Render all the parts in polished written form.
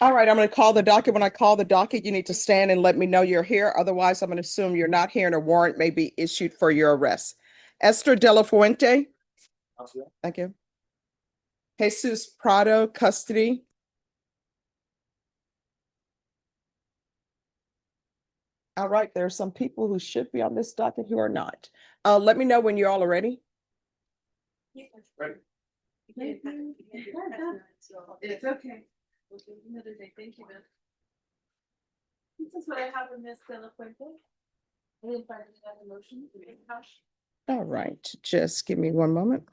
All right, I'm going to call the docket. When I call the docket, you need to stand and let me know you're here. Otherwise, I'm going to assume you're not here and a warrant may be issued for your arrest. Esther De La Fuente. Thank you. Jesus Prado, custody. All right, there are some people who should be on this docket who are not. Let me know when you're all ready. Ready. It's okay. We'll do another day. Thank you, man. This is what I have with Miss De La Fuente. I didn't find any other motion. All right, just give me one moment.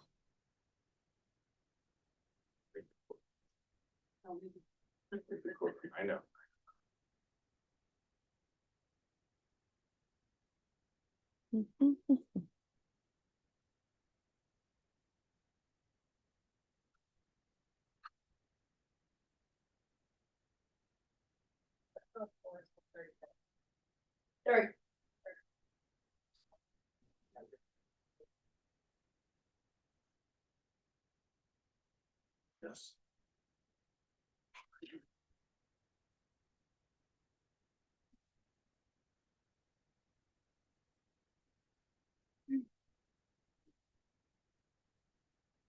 I know. Sorry. Yes.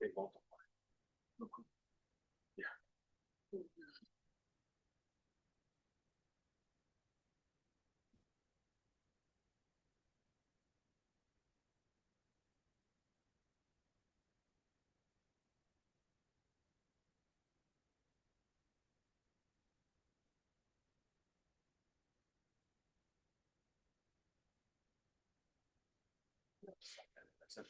They multiply. Yeah. That's it.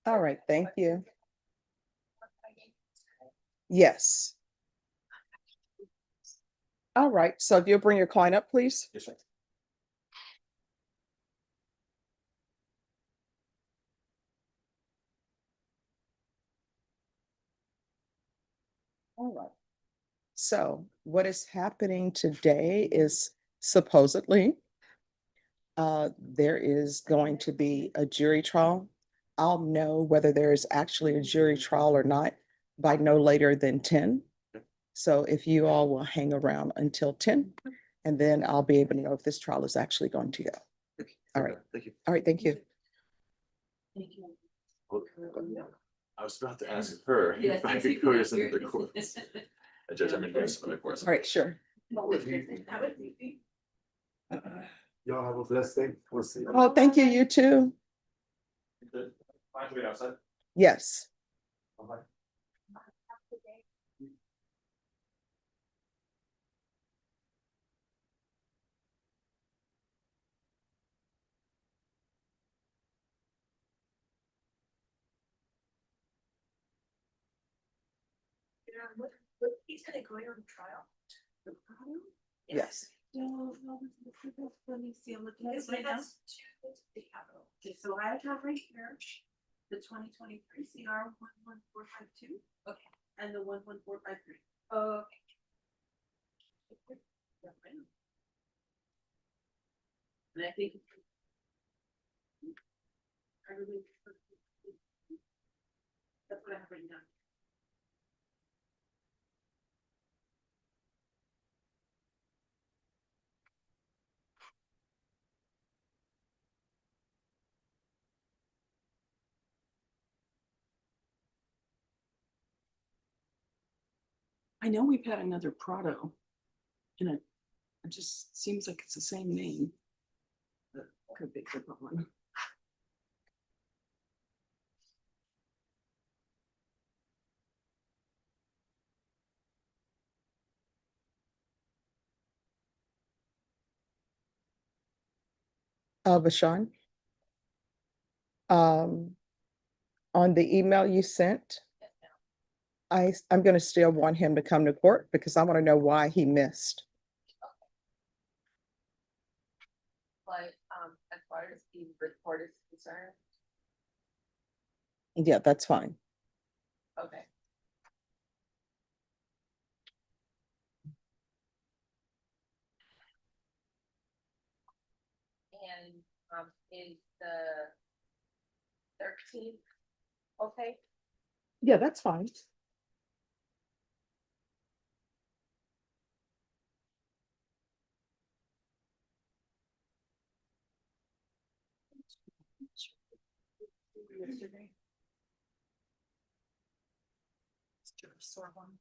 All right, thank you. Yes. All right, so if you'll bring your client up, please. Yes, sir. All right. So what is happening today is supposedly there is going to be a jury trial. I'll know whether there is actually a jury trial or not by no later than 10. So if you all will hang around until 10, and then I'll be able to know if this trial is actually going to go. All right. Thank you. All right, thank you. Thank you. I was about to ask her Yes, if I yes, could you go can. to some of the courts. Judge, I'm in doing some of the courts. All right, sure. That was easy. Y'all have a blessed day. We'll see. Oh, thank you, you too. Good. Fine to wait outside. Yes. Bye-bye. He's gonna go on trial. The Prado? Yes. So, let me see, I'm looking at it right now. Okay, so I have right here, the 2023 CR 11452. Okay. And the 11453. Okay. And I think. That's what I have written down. I know we've had another Prado. And it just seems like it's the same name. But could be a different one. Vashon, um, on the email you sent, I'm gonna still want him to come to court because I want to know why he missed. But as far as the report is concerned, Yeah, that's fine. okay. And is the 13th okay? Yeah, that's fine. Yesterday. Store one.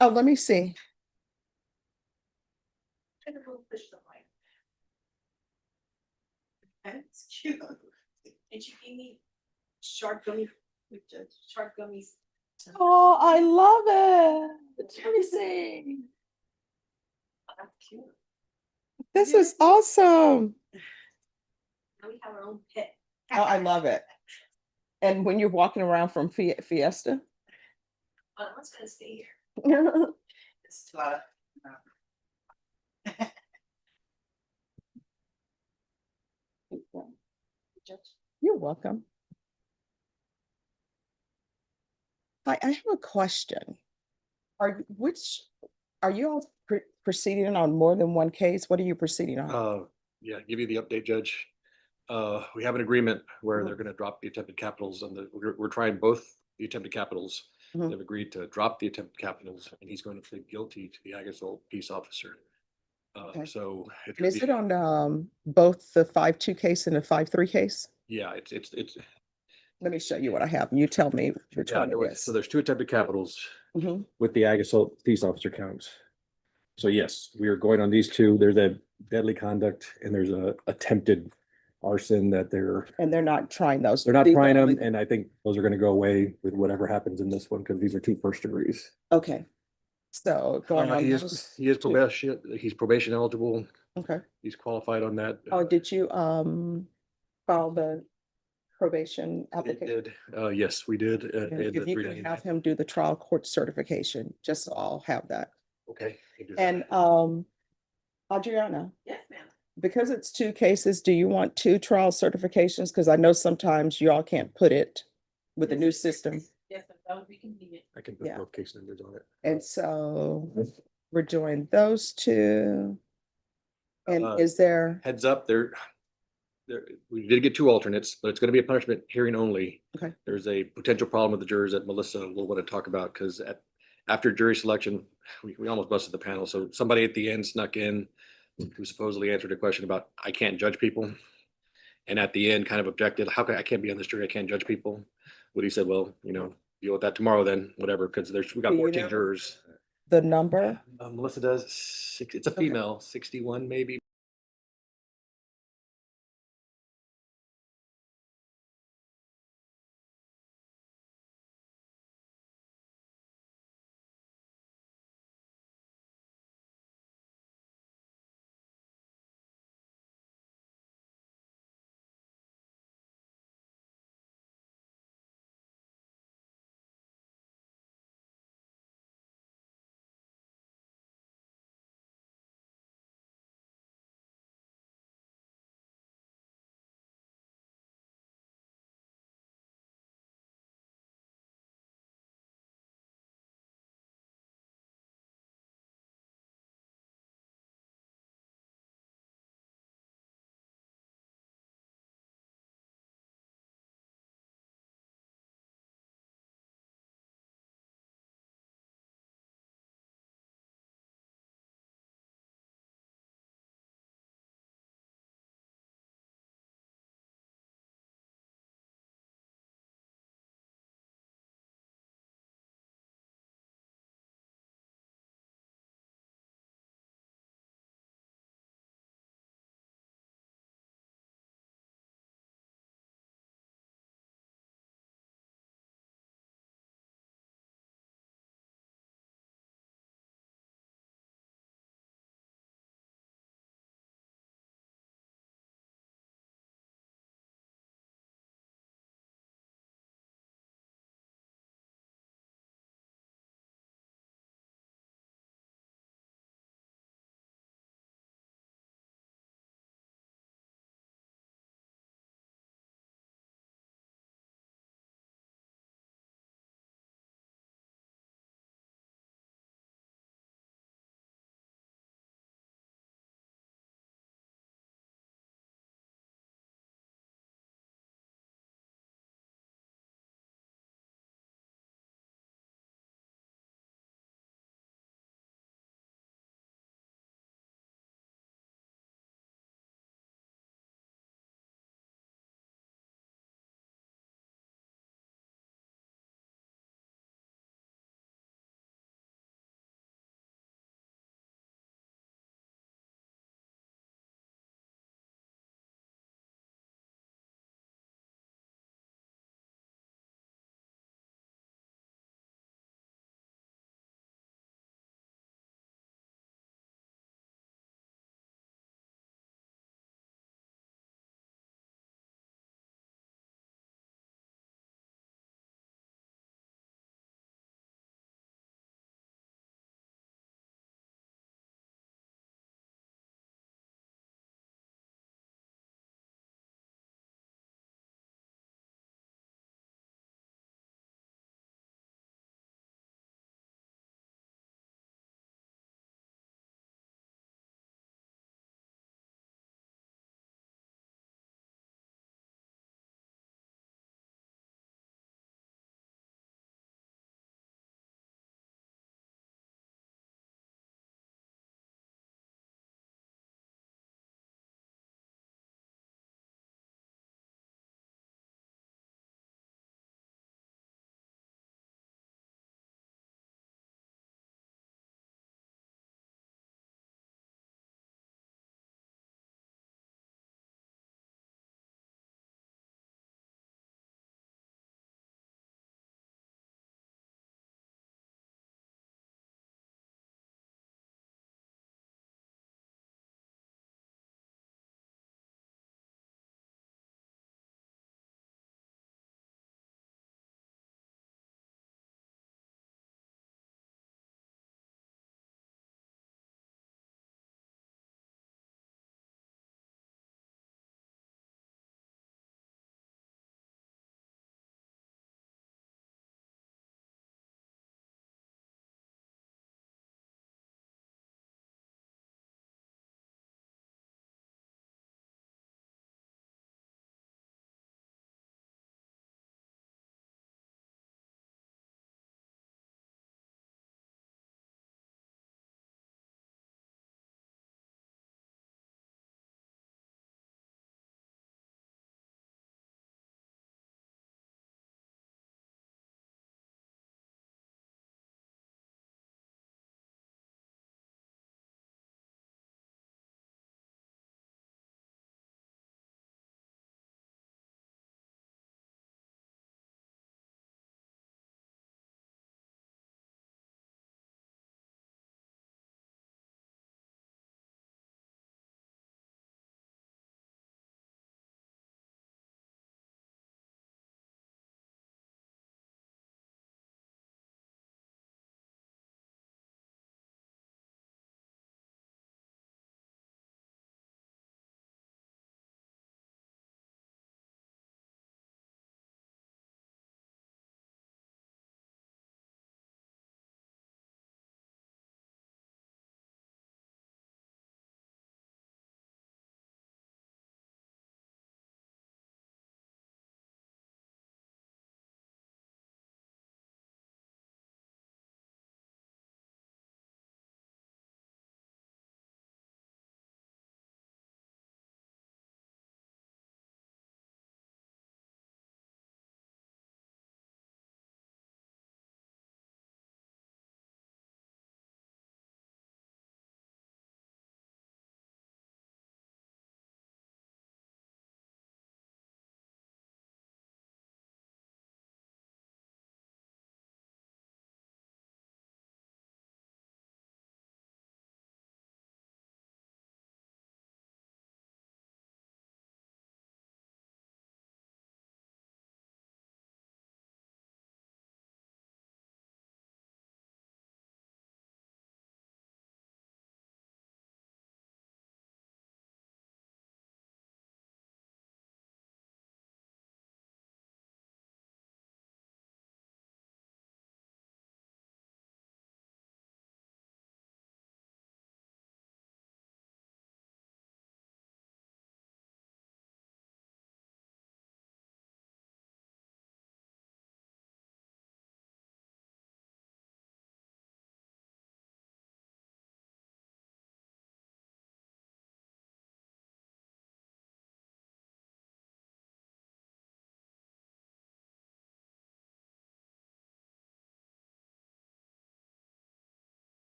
Oh, let me see. That's cute. And she gave me shark gummy, with the shark gummies. Oh, I love it. Let me see. That's cute. This is awesome. Now we have our own pet. Oh, I love it. And when you're walking around from Fiesta. Oh, one's gonna stay here. It's too loud. You're welcome. I have a question. Are you all proceeding on more than one case? What are you proceeding on? Yeah, give you the update, Judge. We have an agreement where Mhm. they're gonna drop the attempted capitals and we're trying both the attempted capitals. Mhm. They've agreed to drop the attempted capitals and he's going to plead guilty to the Agasol peace officer. Okay. So. And is it on both the 5-2 case and the 5-3 case? Yeah, it's. Let me show you what I have. You tell me which Yeah, one it is. so there's two attempted capitals Mhm. with the Agasol peace officer counts. So yes, we are going on these two. There's a deadly conduct and there's a attempted arson that And they're not trying those. they're not These are trying them, only- and I think those are gonna go away with whatever happens in this one, because these are two first degrees. Okay. So going on He those is two. he's probation eligible. Okay. He's qualified on that. Oh, did you file the probation It application? did. Yes, we did. And in the if you can 399. have him do the trial court certification, just so I'll have that. Okay. can do that. And Adriana, Yes, ma'am. because it's two cases, do you want two trial certifications? Because I know sometimes y'all can't put it with the new system. Yes, ma'am, that would be convenient. I can put yeah. both case numbers on it. And so we're doing those two. And Uh, is there, Heads up, we did get two alternates, but it's gonna be a punishment hearing only. Okay. There's a potential problem with the jurors that Melissa will want to talk about, because after jury selection, we almost busted the panel. So somebody at the end snuck in who supposedly answered a question about, I can't judge people. And at the end kind of objected, I can't be on this jury, I can't judge people. Woody said, well, deal with that tomorrow then, whatever, because we got Do you 14 know? jurors. the number? Melissa does, it's a Okay. female, 61 maybe.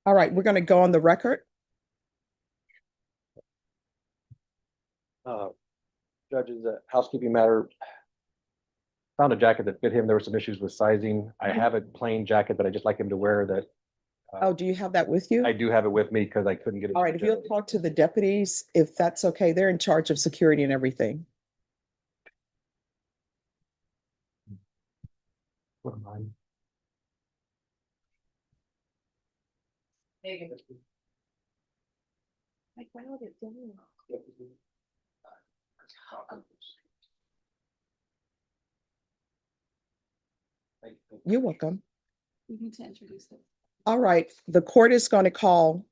All right, we're going to go on the record. Judges, housekeeping matter. Found a jacket that fit him. There were some issues with sizing. I have a plain jacket, but I just like him to wear that. Oh, do you have that with you? I do have it with me because I couldn't get it. All right, if you'll talk to the deputies, if that's okay, they're in charge of security and everything. What am I? Like, why would it do? You're welcome. We need to introduce them. All right, the court is going to call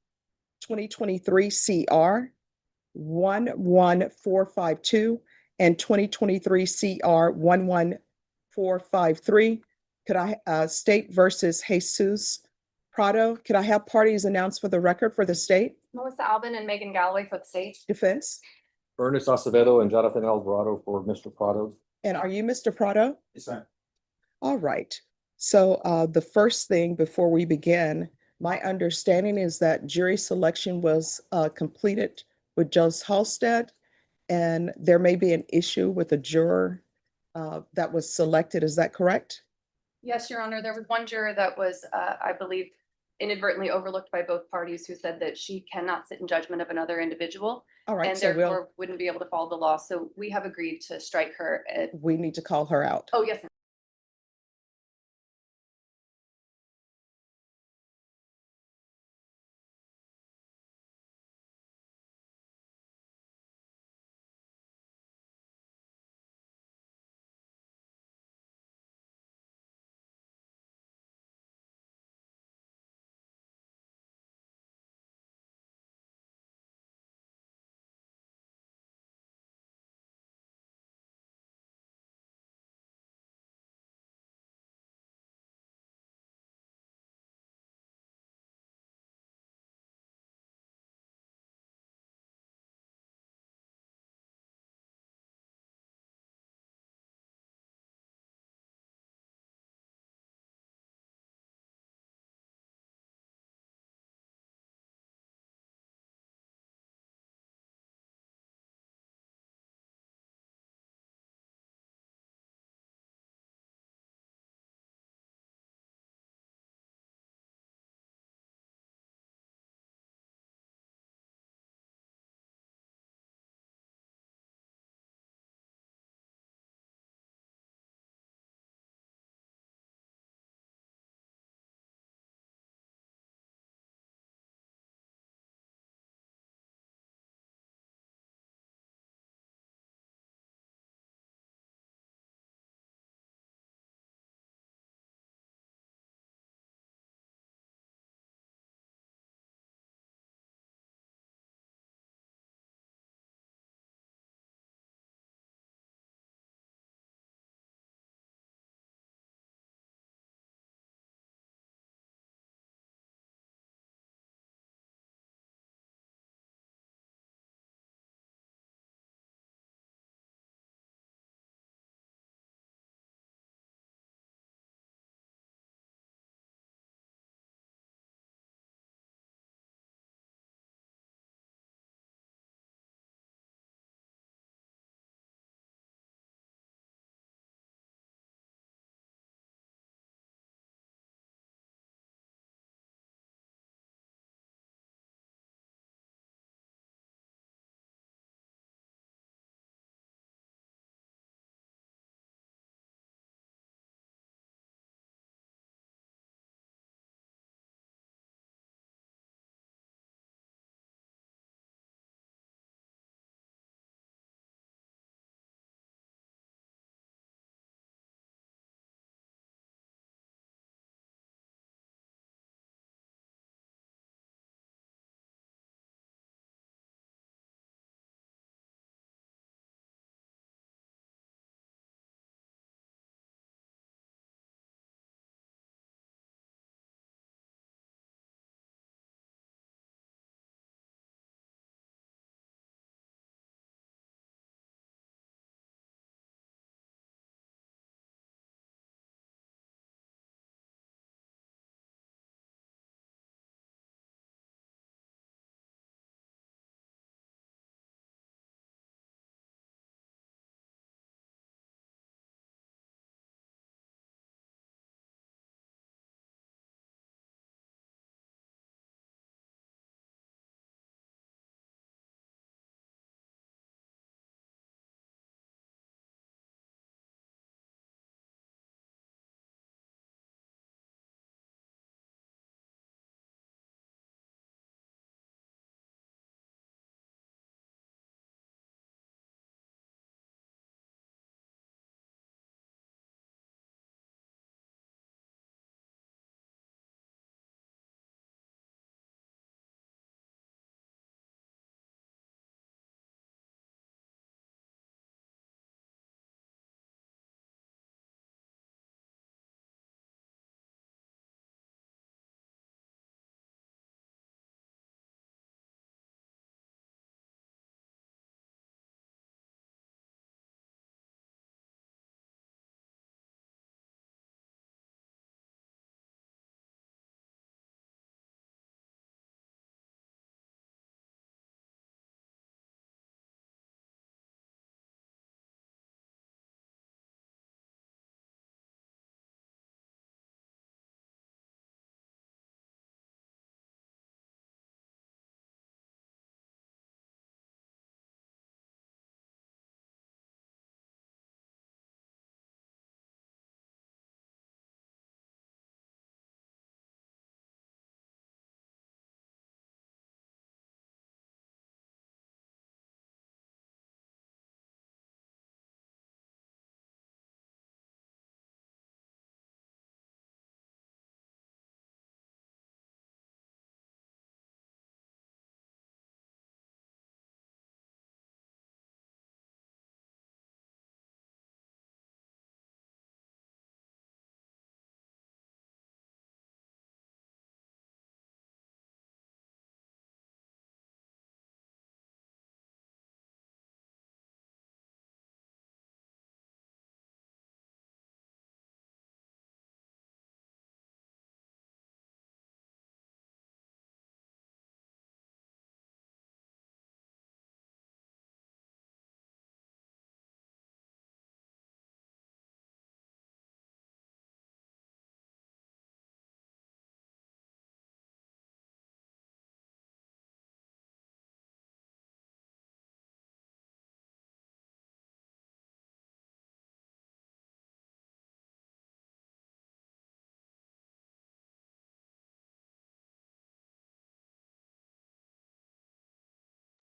2023 CR 11452 and 2023 CR 11453. Could I, State versus Jesus Prado, could I have parties announced for the record for the state Melissa Albin and Megan Galloway for the state. defense? Ernest Acevedo and Jonathan Alvarado for Mr. Prado. And are you Mr. Prado? Yes, ma'am. All right. So the first thing before we begin, my understanding is that jury selection was completed with Judge Halstead, and there may be an issue with a juror that was selected. Is that correct? Yes, Your Honor, there was one juror that was, I believe, inadvertently overlooked by both parties who said that she cannot sit in judgment of another individual All right, and so therefore wouldn't be able to follow the law. So we have agreed to strike her. we need to call her out. Oh, yes,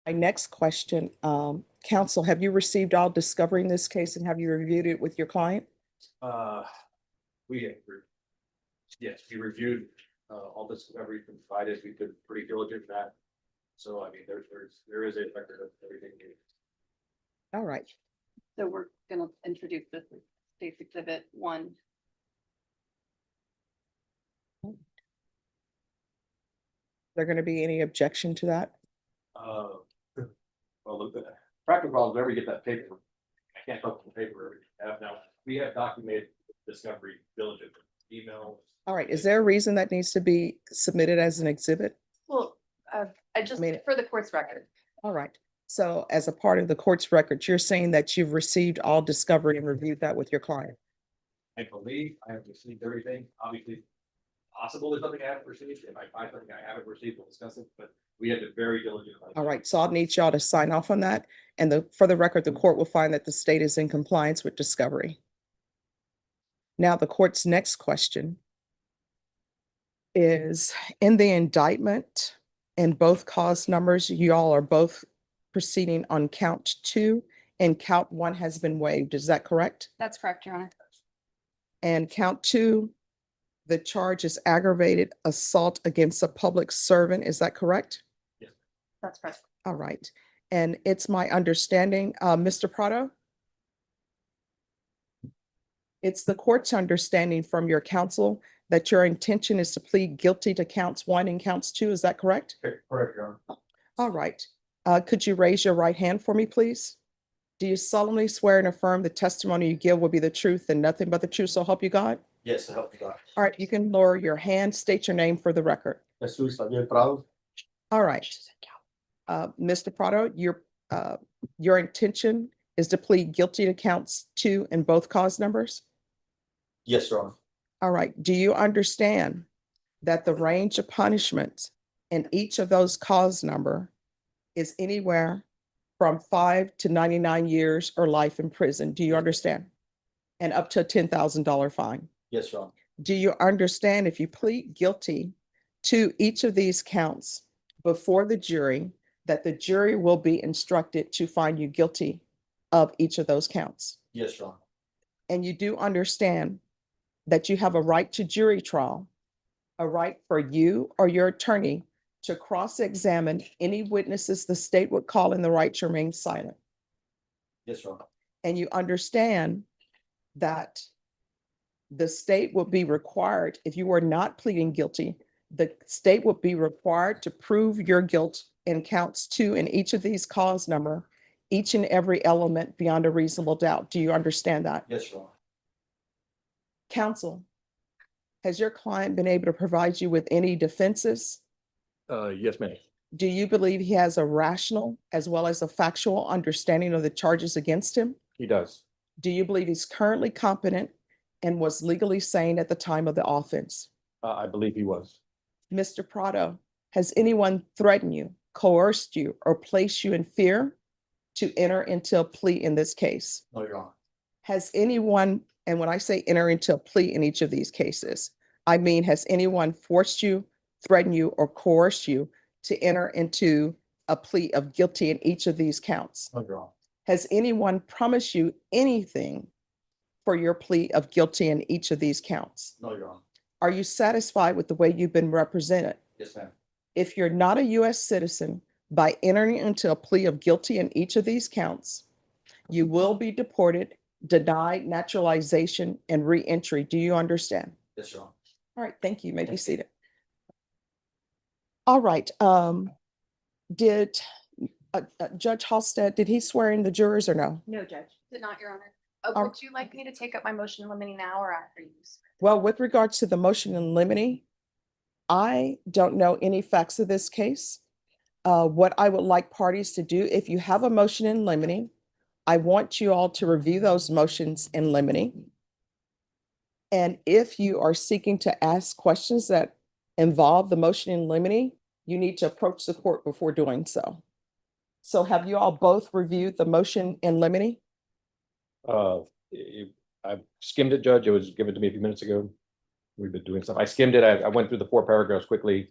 My next question, counsel, have you received all discovery in this case and have you reviewed it with your client? We, yes, we reviewed, all the discovery provided. We've been pretty diligent in that. So I mean, there is a record of everything. All right. So we're gonna introduce this as State's Exhibit 1. There going to be any objection to that? Well, look, the practical problem, whenever you get that paper, I can't talk the paper we have now. We have documented discovery diligently, email. All right. Is there a reason that needs to be submitted as an exhibit? Well, I just, mean- for the court's record. All right. So as a part of the court's record, you're saying that you've received all discovery and reviewed that with your client? I believe I have received everything, obviously. Possible there's something I haven't received. If I find something I haven't received, we'll discuss it, but we have been very diligent. All right. So I'll need y'all to sign off on that. And for the record, the court will find that the state is in compliance with discovery. Now, the court's next question is, in the indictment and both cause numbers, y'all are both proceeding on count 2 and count 1 has been waived. Is that correct? That's correct, Your Honor. And count 2, the charge is aggravated assault against a public servant. Is that correct? That's correct. All right. And it's my understanding, Mr. Prado? It's the court's understanding from your counsel that your intention is to plead guilty to counts 1 and counts 2. Is that correct? Correct, Your Honor. All right. Could you raise your right hand for me, please? Do you solemnly swear and affirm the testimony you give will be the truth and nothing but the truth, so help you God? Yes, I help you God. All right, you can lower your hand, state your name for the record. Jesus Prado. All right. Mr. Prado, your intention is to plead guilty to counts 2 and both cause numbers? Yes, Your Honor. All right. Do you understand that the range of punishments in each of those cause number is anywhere from 5 to 99 years or life in prison? Do you understand? And up to a $10,000 fine. Yes, Your Honor. Do you understand if you plead guilty to each of these counts before the jury, that the jury will be instructed to find you guilty of each of those counts? Yes, Your Honor. And you do understand that you have a right to jury trial, a right for you or your attorney to cross-examine any witnesses the state would call in, the right to remain silent. Yes, Your Honor. And you understand that the state will be required, if you are not pleading guilty, the state will be required to prove your guilt in counts 2 in each of these cause number, each and every element beyond a reasonable doubt. Do you understand that? Yes, Your Honor. Counsel, has your client been able to provide you with any defenses? Yes, ma'am. Do you believe he has a rational as well as a factual understanding of the charges against him? He does. Do you believe he's currently competent and was legally sane at the time of the offense? I believe he was. Mr. Prado, has anyone threatened you, coerced you, or placed you in fear to enter into a plea in this case? No, Your Honor. Has anyone, and when I say enter into a plea in each of these cases, I mean, has anyone forced you, threatened you, or coerced you to enter into a plea of guilty in each of these counts? No, Your Honor. Has anyone promised you anything for your plea of guilty in each of these counts? No, Your Honor. Are you satisfied with the way you've been represented? Yes, ma'am. If you're not a US citizen, by entering into a plea of guilty in each of these counts, you will be deported, denied naturalization, and re-entry. Do you understand? Yes, Your Honor. All right, thank you. You may be seated. All right, did Judge Halstead, did he swear in the jurors or no? No, Judge. Did not, Your Honor. Um, Would you like me to take up my motion limiting now or after you? Well, with regards to the motion in limine, I don't know any facts of this case. What I would like parties to do, if you have a motion in limine, I want you all to review those motions in limine. And if you are seeking to ask questions that involve the motion in limine, you need to approach the court before doing so. So have you all both reviewed the motion in limine? I skimmed it, Judge. It was given to me a few minutes ago. We've been doing stuff. I skimmed it. I went through the 4 paragraphs quickly.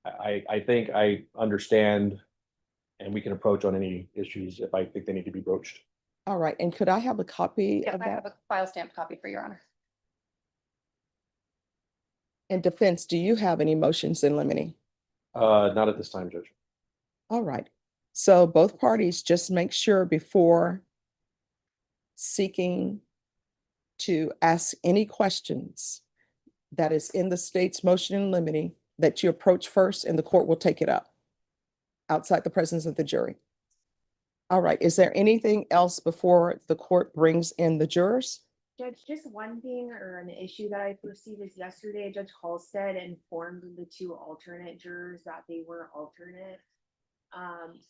I think I understand And we can approach on any issues if I think they need to be broached. All right, and could I have a copy Yeah, of I have that? a file stamped copy for your honor. In defense, do you have any motions in limine? Not at this time, Judge. All right, so both parties just make sure before seeking to ask any questions that is in the state's motion in limine, that you approach first and the court will take it up outside the presence of the jury. All right, is there anything else before the court brings in the jurors? Judge, just one thing or an issue that I perceived is yesterday, Judge Halstead informed the two alternate jurors that they were alternate.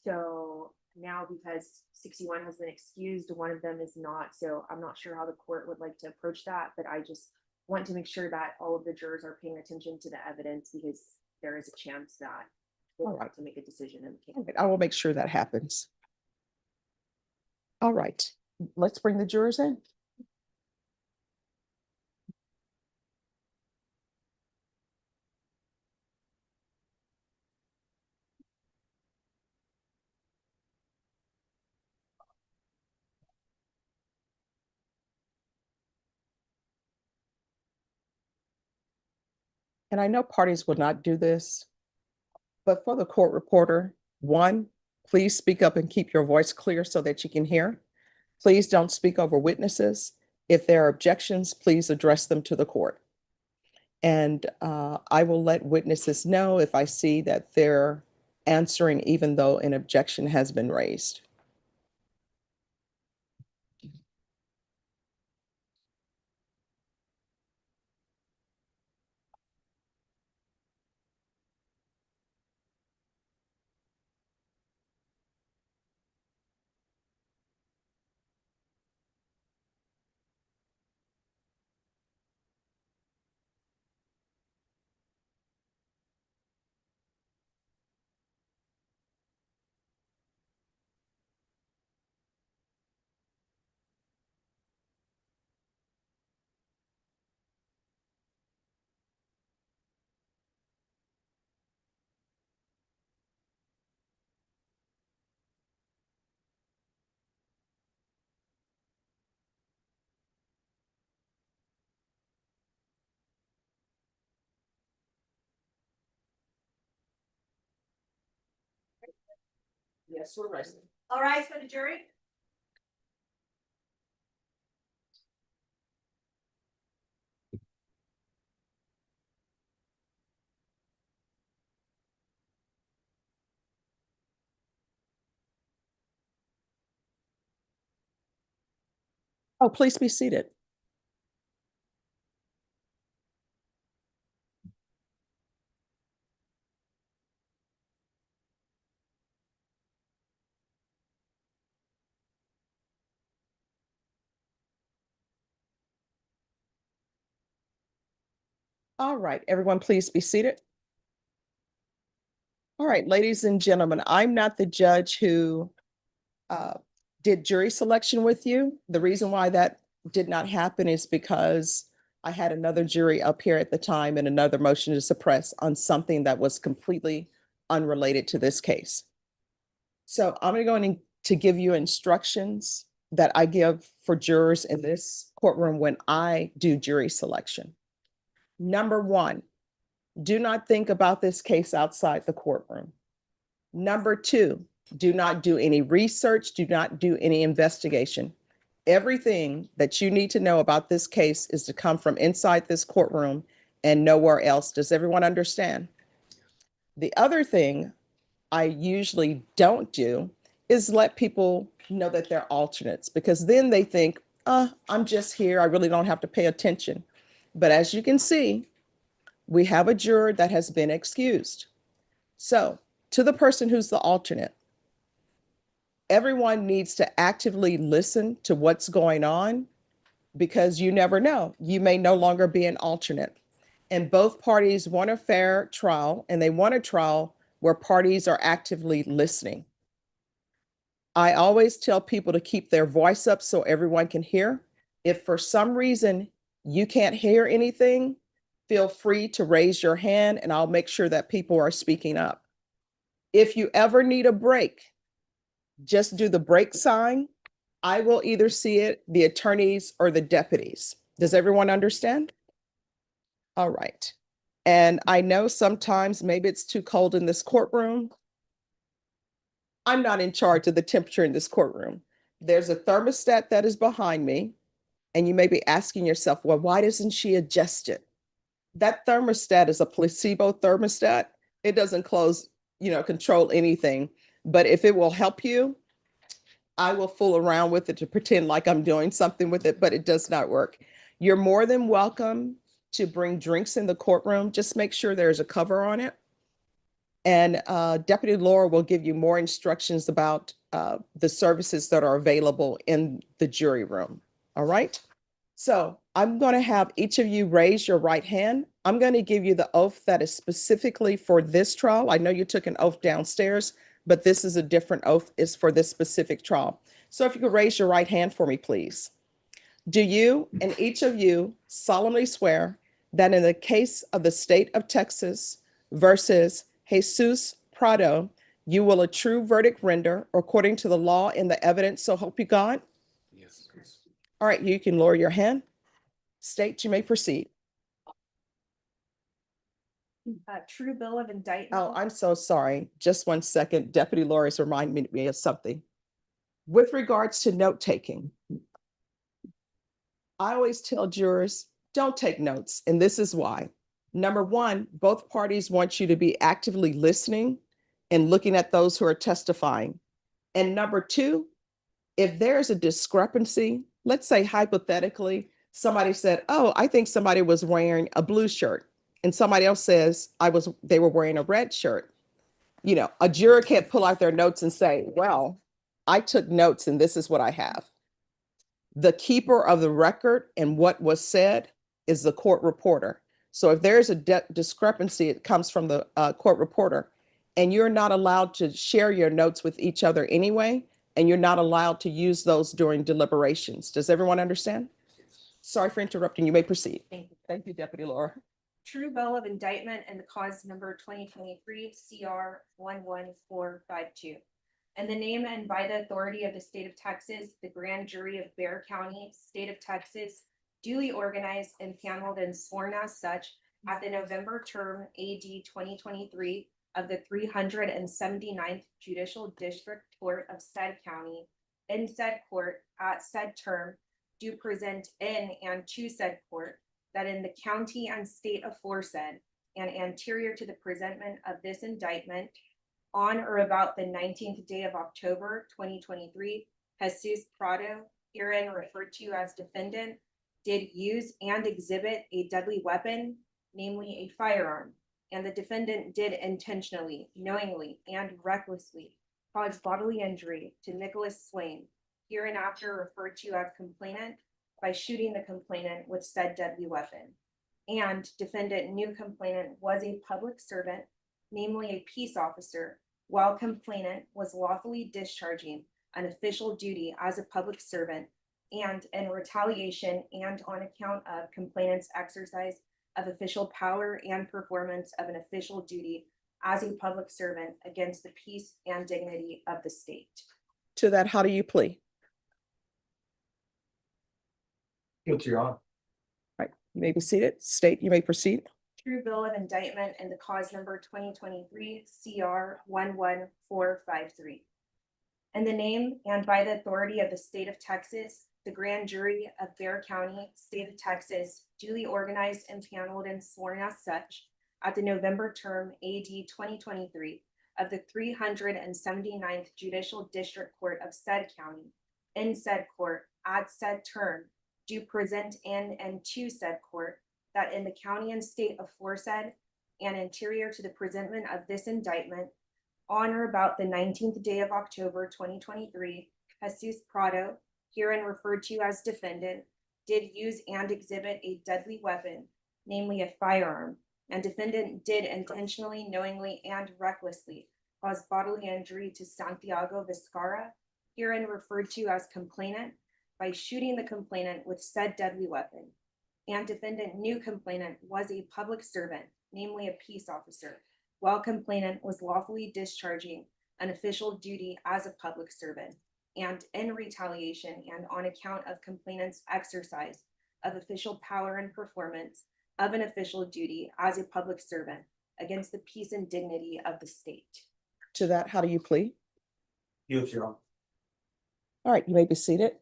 So now because 61 has been excused, one of them is not, so I'm not sure how the court would like to approach that, but I just want to make sure that all of the jurors are paying attention to the evidence because there is a chance that we'll All right. have to make a decision in the All case. right, I will make sure that happens. All right, let's bring the jurors in. And I know parties would not do this, but for the court reporter, one, please speak up and keep your voice clear so that you can hear. Please don't speak over witnesses. If there are objections, please address them to the court. And I will let witnesses know if I see that they're answering even though an objection has been raised. Yes, we're ready. All right, for the jury? Oh, please be seated. All right, everyone, please be seated. All right, ladies and gentlemen, I'm not the judge who did jury selection with you. The reason why that did not happen is because I had another jury up here at the time and another motion to suppress on something that was completely unrelated to this case. So I'm going to give you instructions that I give for jurors in this courtroom when I do jury selection. Number one, do not think about this case outside the courtroom. Number two, do not do any research, do not do any investigation. Everything that you need to know about this case is to come from inside this courtroom and nowhere else. Does everyone understand? The other thing I usually don't do is let people know that they're alternates, because then they think, I'm just here, I really don't have to pay attention. But as you can see, we have a juror that has been excused. So to the person who's the alternate, everyone needs to actively listen to what's going on, because you never know. You may no longer be an alternate. And both parties want a fair trial, and they want a trial where parties are actively listening. I always tell people to keep their voice up so everyone can hear. If for some reason you can't hear anything, feel free to raise your hand and I'll make sure that people are speaking up. If you ever need a break, just do the break sign. I will either see it, the attorneys or the deputies. Does everyone understand? All right. And I know sometimes maybe it's too cold in this courtroom. I'm not in charge of the temperature in this courtroom. There's a thermostat that is behind me, and you may be asking yourself, well, why doesn't she adjust it? That thermostat is a placebo thermostat. It doesn't control anything. But if it will help you, I will fool around with it to pretend like I'm doing something with it, but it does not work. You're more than welcome to bring drinks in the courtroom. Just make sure there's a cover on it. And Deputy Laura will give you more instructions about the services that are available in the jury room. All right. So I'm going to have each of you raise your right hand. I'm going to give you the oath that is specifically for this trial. I know you took an oath downstairs, but this is a different oath. It's for this specific trial. So if you could raise your right hand for me, please. Do you and each of you solemnly swear that in the case of the state of Texas versus Jesus Prado, you will a true verdict render according to the law and the evidence, so help you God? Yes. All right, you can lower your hand. State, you may proceed. True bill of indictment. Oh, I'm so sorry. Just 1 second. Deputy Laura is reminding me of something. With regards to note taking, I always tell jurors, don't take notes. And this is why. Number one, both parties want you to be actively listening and looking at those who are testifying. And number two, if there's a discrepancy, let's say hypothetically, somebody said, oh, I think somebody was wearing a blue shirt. And somebody else says they were wearing a red shirt. A juror can't pull out their notes and say, well, I took notes and this is what I have. The keeper of the record and what was said is the court reporter. So if there is a discrepancy, it comes from the court reporter, and you're not allowed to share your notes with each other anyway, and you're not allowed to use those during deliberations. Does everyone understand? Sorry for interrupting. You may proceed. Thank you. Thank you, Deputy Laura. True bill of indictment and the cause number 2023 CR 11452. And the name and by the authority of the state of Texas, the grand jury of Bexar County, state of Texas, duly organized and paneled and sworn as such at the November term AD 2023 of the 379th Judicial District Court of said county, in said court at said term, do present in and to said court that in the county and state aforesaid and anterior to the presentment of this indictment, on or about the 19th day of October 2023, Jesus Prado, herein referred to as defendant, did use and exhibit a deadly weapon, namely a firearm, and the defendant did intentionally, knowingly, and recklessly cause bodily injury to Nicholas Swain, hereinafter referred to as complainant, by shooting the complainant with said deadly weapon. And defendant knew complainant was a public servant, namely a peace officer, while complainant was lawfully discharging an official duty as a public servant, and in retaliation and on account of complainant's exercise of official power and performance of an official duty as a public servant against the peace and dignity of the state. To that, how do you plead? Guilty, Your Honor. Right, you may be seated. State, you may proceed. True bill of indictment and the cause number 2023 CR 11453. In the name and by the authority of the state of Texas, the grand jury of Bexar County, state of Texas, duly organized and paneled and sworn as such at the November term AD 2023 of the 379th Judicial District Court of said county, in said court, at said term, do present in and to said court that in the county and state aforesaid and anterior to the presentment of this indictment, on or about the 19th day of October 2023, Jesus Prado, herein referred to as defendant, did use and exhibit a deadly weapon, namely a firearm, and defendant did intentionally, knowingly, and recklessly cause bodily injury to Santiago Vizcarra, herein referred to as complainant, by shooting the complainant with said deadly weapon. And defendant knew complainant was a public servant, namely a peace officer, while complainant was lawfully discharging an official duty as a public servant, and in retaliation and on account of complainant's exercise of official power and performance of an official duty as a public servant against the peace and dignity of the state. To that, how do you plead? Guilty, Your Honor. All right, you may be seated.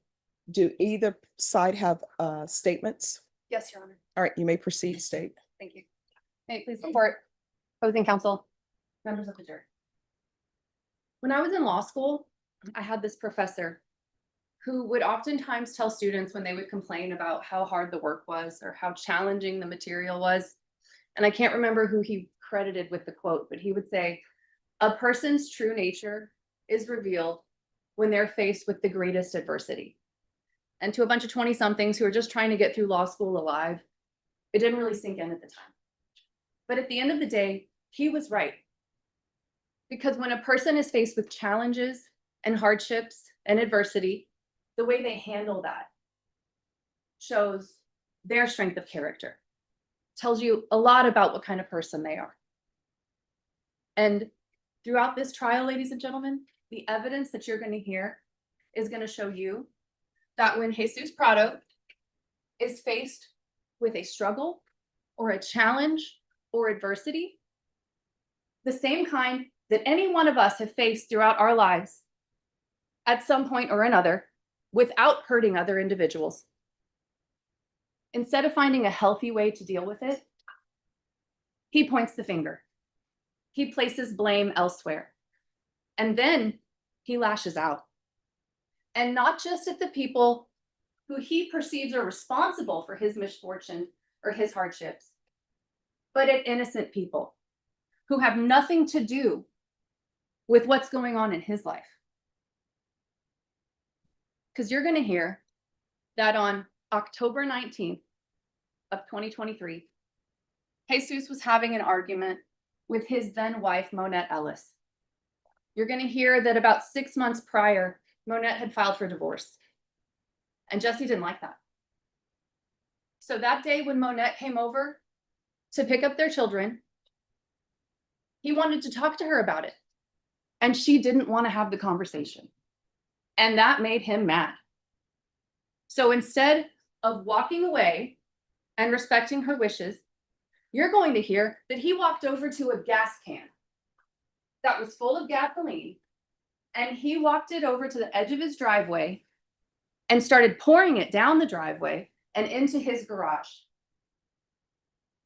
Do either side have statements? Yes, Your Honor. All right, you may proceed, state. Thank you. May I please report, opposing counsel, members of the jury. When I was in law school, I had this professor who would oftentimes tell students when they would complain about how hard the work was or how challenging the material was. And I can't remember who he credited with the quote, but he would say, "A person's true nature is revealed when they're faced with the greatest adversity." And to a bunch of 20-somethings who are just trying to get through law school alive, it didn't really sink in at the time. But at the end of the day, he was right. Because when a person is faced with challenges and hardships and adversity, the way they handle that shows their strength of character, tells you a lot about what kind of person they are. And throughout this trial, ladies and gentlemen, the evidence that you're going to hear is going to show you that when Jesus Prado is faced with a struggle or a challenge or adversity, the same kind that any one of us have faced throughout our lives at some point or another without hurting other individuals, instead of finding a healthy way to deal with it, he points the finger. He places blame elsewhere. And then he lashes out. And not just at the people who he perceives are responsible for his misfortune or his hardships, but at innocent people who have nothing to do with what's going on in his life. Because you're going to hear that on October 19th of 2023, Jesus was having an argument with his then wife, Monette Ellis. You're going to hear that about 6 months prior, Monette had filed for divorce. And Jesse didn't like that. So that day when Monette came over to pick up their children, he wanted to talk to her about it. And she didn't want to have the conversation. And that made him mad. So instead of walking away and respecting her wishes, you're going to hear that he walked over to a gas can that was full of gasoline, and he walked it over to the edge of his driveway and started pouring it down the driveway and into his garage.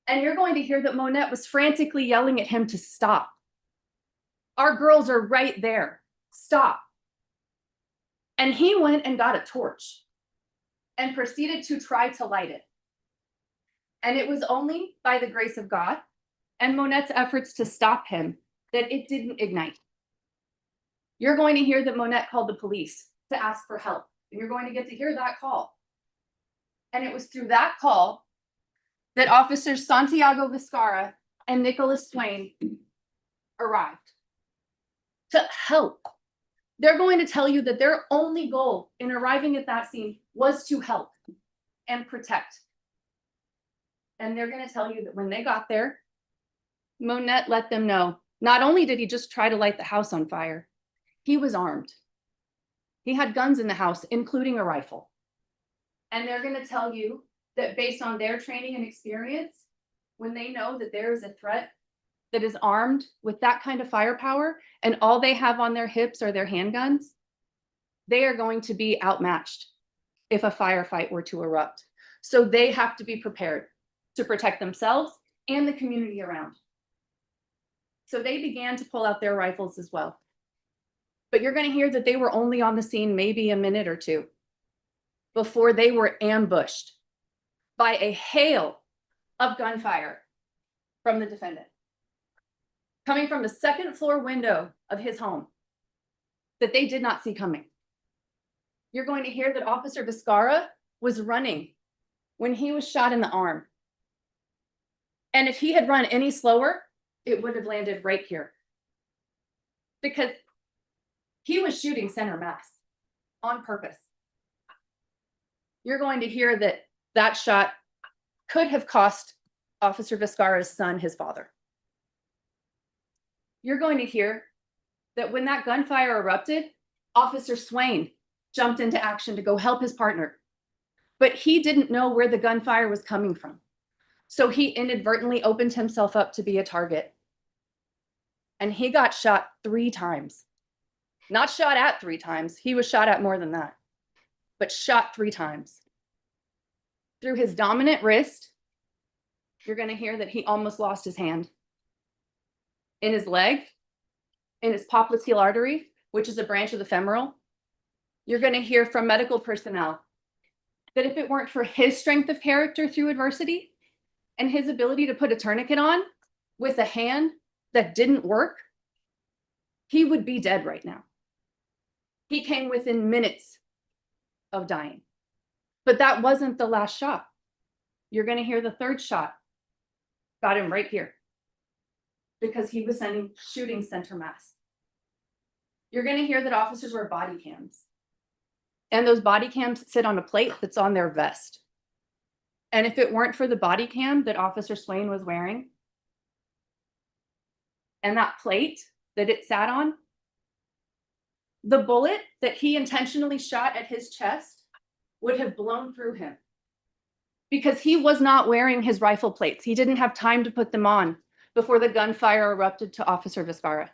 And you're going to hear that Monette was frantically yelling at him to stop. Our girls are right there. Stop. And he went and got a torch and proceeded to try to light it. And it was only by the grace of God and Monette's efforts to stop him that it didn't ignite. You're going to hear that Monette called the police to ask for help. And you're going to get to hear that call. And it was through that call that officers Santiago Vizcarra and Nicholas Swain arrived to help. They're going to tell you that their only goal in arriving at that scene was to help and protect. And they're going to tell you that when they got there, Monette let them know, not only did he just try to light the house on fire, he was armed. He had guns in the house, including a rifle. And they're going to tell you that based on their training and experience, when they know that there is a threat that is armed with that kind of firepower and all they have on their hips are their handguns, they are going to be outmatched if a firefight were to erupt. So they have to be prepared to protect themselves and the community around. So they began to pull out their rifles as well. But you're going to hear that they were only on the scene maybe a minute or two before they were ambushed by a hail of gunfire from the defendant, coming from the second floor window of his home that they did not see coming. You're going to hear that Officer Vizcarra was running when he was shot in the arm. And if he had run any slower, it would have landed right here. Because he was shooting center mass on purpose. You're going to hear that that shot could have cost Officer Vizcarra's son his father. You're going to hear that when that gunfire erupted, Officer Swain jumped into action to go help his partner. But he didn't know where the gunfire was coming from. So he inadvertently opened himself up to be a target. And he got shot 3 times. Not shot at 3 times. He was shot at more than that, but shot 3 times. Through his dominant wrist, you're going to hear that he almost lost his hand. In his leg, in his popliteal artery, which is a branch of the femoral, you're going to hear from medical personnel that if it weren't for his strength of character through adversity and his ability to put a tourniquet on with a hand that didn't work, he would be dead right now. He came within minutes of dying. But that wasn't the last shot. You're going to hear the 3rd shot got him right here because he was sending shooting center mass. You're going to hear that officers wear body cams. And those body cams sit on a plate that's on their vest. And if it weren't for the body cam that Officer Swain was wearing, and that plate that it sat on, the bullet that he intentionally shot at his chest would have blown through him. Because he was not wearing his rifle plates. He didn't have time to put them on before the gunfire erupted to Officer Viscara.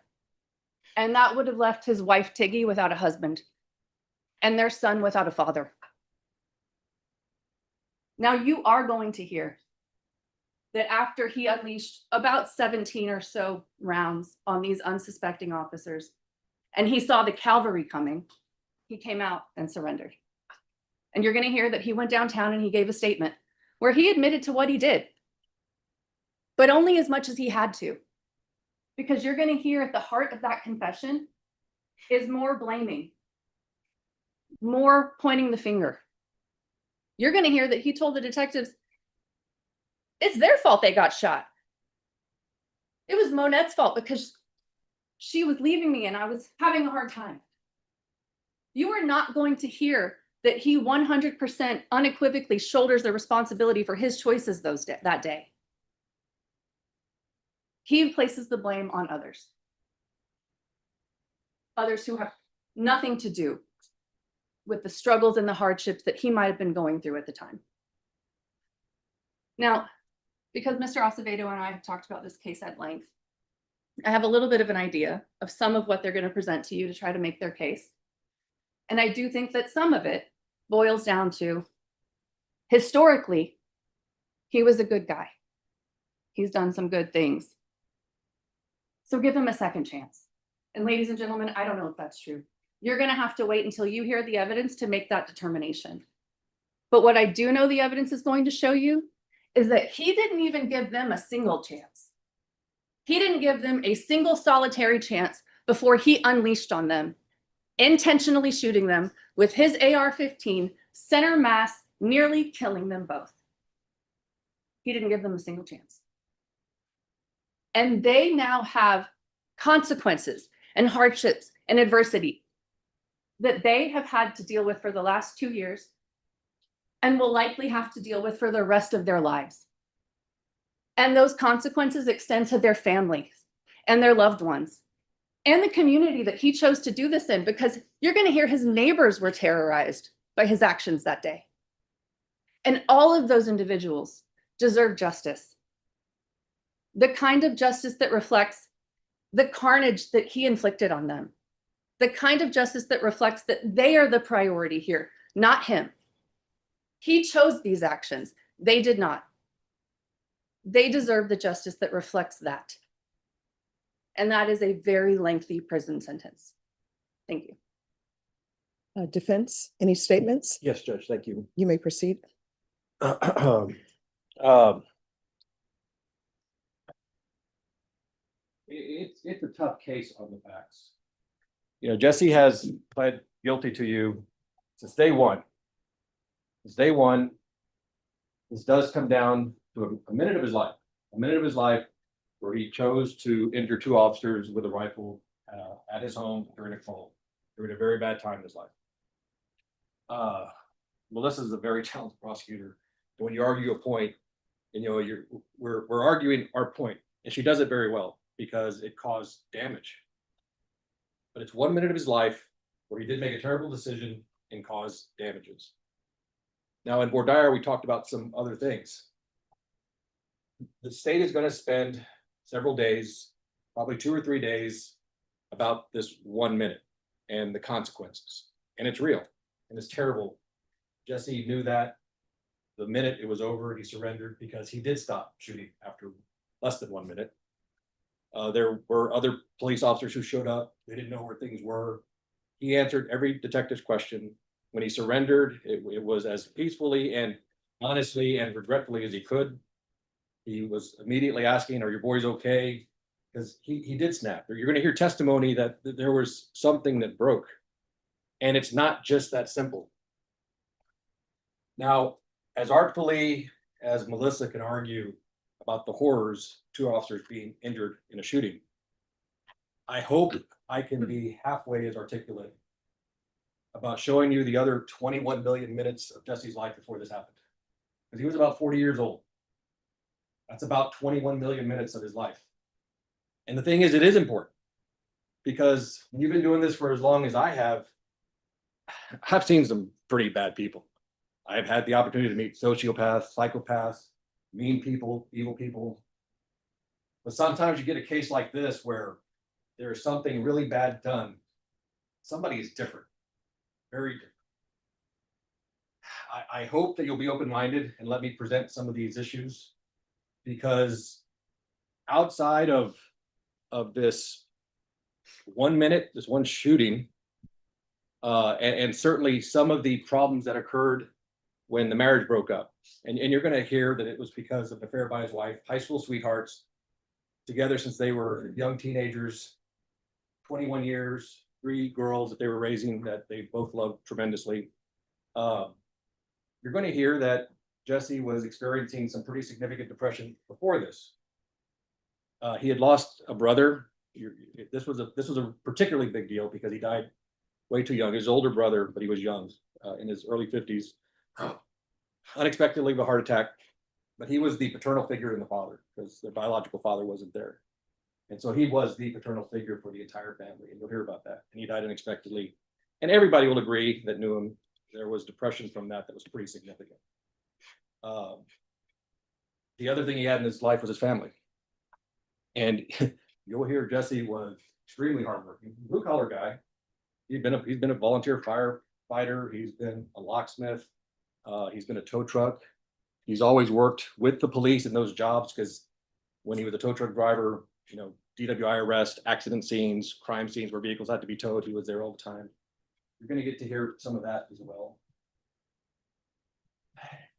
And that would have left his wife Tiggy without a husband and their son without a father. Now you are going to hear that after he unleashed about 17 or so rounds on these unsuspecting officers, and he saw the cavalry coming, he came out and surrendered. And you're going to hear that he went downtown and he gave a statement where he admitted to what he did, but only as much as he had to. Because you're going to hear at the heart of that confession is more blaming, more pointing the finger. You're going to hear that he told the detectives, it's their fault they got shot. It was Monette's fault because she was leaving me and I was having a hard time. You are not going to hear that he 100% unequivocally shoulders the responsibility for his choices that day. He places the blame on others. Others who have nothing to do with the struggles and the hardships that he might have been going through at the time. Now, because Mr. Acevedo and I have talked about this case at length, I have a little bit of an idea of some of what they're going to present to you to try to make their case. And I do think that some of it boils down to, historically, he was a good guy. He's done some good things. So give him a second chance. And ladies and gentlemen, I don't know if that's true. You're going to have to wait until you hear the evidence to make that determination. But what I do know the evidence is going to show you is that he didn't even give them a single chance. He didn't give them a single solitary chance before he unleashed on them, intentionally shooting them with his AR-15 center mass, nearly killing them both. He didn't give them a single chance. And they now have consequences and hardships and adversity that they have had to deal with for the last 2 years and will likely have to deal with for the rest of their lives. And those consequences extend to their families and their loved ones and the community that he chose to do this in, because you're going to hear his neighbors were terrorized by his actions that day. And all of those individuals deserve justice. The kind of justice that reflects the carnage that he inflicted on them. The kind of justice that reflects that they are the priority here, not him. He chose these actions. They did not. They deserve the justice that reflects that. And that is a very lengthy prison sentence. Thank you. Defense, any statements? Yes, Judge, thank you. You may proceed. It's a tough case on the facts. You know, Jesse has pled guilty to you since day one. Since day one, this does come down to a minute of his life, where he chose to injure 2 officers with a rifle at his home during a call, during a very bad time in his life. Melissa's a very talented prosecutor. And when you argue a point, and you know, we're arguing our point, and she does it very well because it caused damage. but it's 1 minute of his life where he did make a terrible decision and cause damages. Now, in Bordier, we talked about some other things. The state is going to spend several days, probably 2 or 3 days, about this 1 minute and the consequences. And it's real and it's terrible. Jesse knew that the minute it was over, he surrendered because he did stop shooting after less than 1 minute. There were other police officers who showed up. They didn't know where things were. He answered every detective's question. When he surrendered, it was as peacefully and honestly and regretfully as he could. He was immediately asking, "Are your boys okay?" Because he did snap. You're going to hear testimony that there was something that broke. And it's not just that simple. Now, as artfully as Melissa can argue about the horrors, 2 officers being injured in a shooting, I hope I can be halfway as articulate about showing you the other 21 million minutes of Jesse's life before this happened. Because he was about 40 years old. That's about 21 million minutes of his life. And the thing is, it is important because when you've been doing this for as long as I have, I've seen some pretty bad people. I've had the opportunity to meet sociopaths, psychopaths, mean people, evil people. But sometimes you get a case like this where there's something really bad done. Somebody is different, very different. I hope that you'll be open-minded and let me present some of these issues, because outside of this 1 minute, this one shooting, and certainly some of the problems that occurred when the marriage broke up. And you're going to hear that it was because of an affair by his wife, high school sweethearts, together since they were young teenagers, 21 years, 3 girls that they were raising that they both loved tremendously. You're going to hear that Jesse was experiencing some pretty significant depression before this. He had lost a brother. This was a particularly big deal because he died way too young. His older brother, but he was young, in his early 50s, unexpectedly of a heart attack. But he was the paternal figure in the father because their biological father wasn't there. And so he was the paternal figure for the entire family. And you'll hear about that. And he died unexpectedly. And everybody will agree that knew him. There was depression from that was pretty significant. The other thing he had in his life was his family. And you'll hear Jesse was extremely hardworking, blue collar guy. He's been a volunteer firefighter. He's been a locksmith. He's been a tow truck. He's always worked with the police in those jobs because when he was a tow truck driver, DWI arrest, accident scenes, crime scenes where vehicles had to be towed, he was there all the time. You're going to get to hear some of that as well.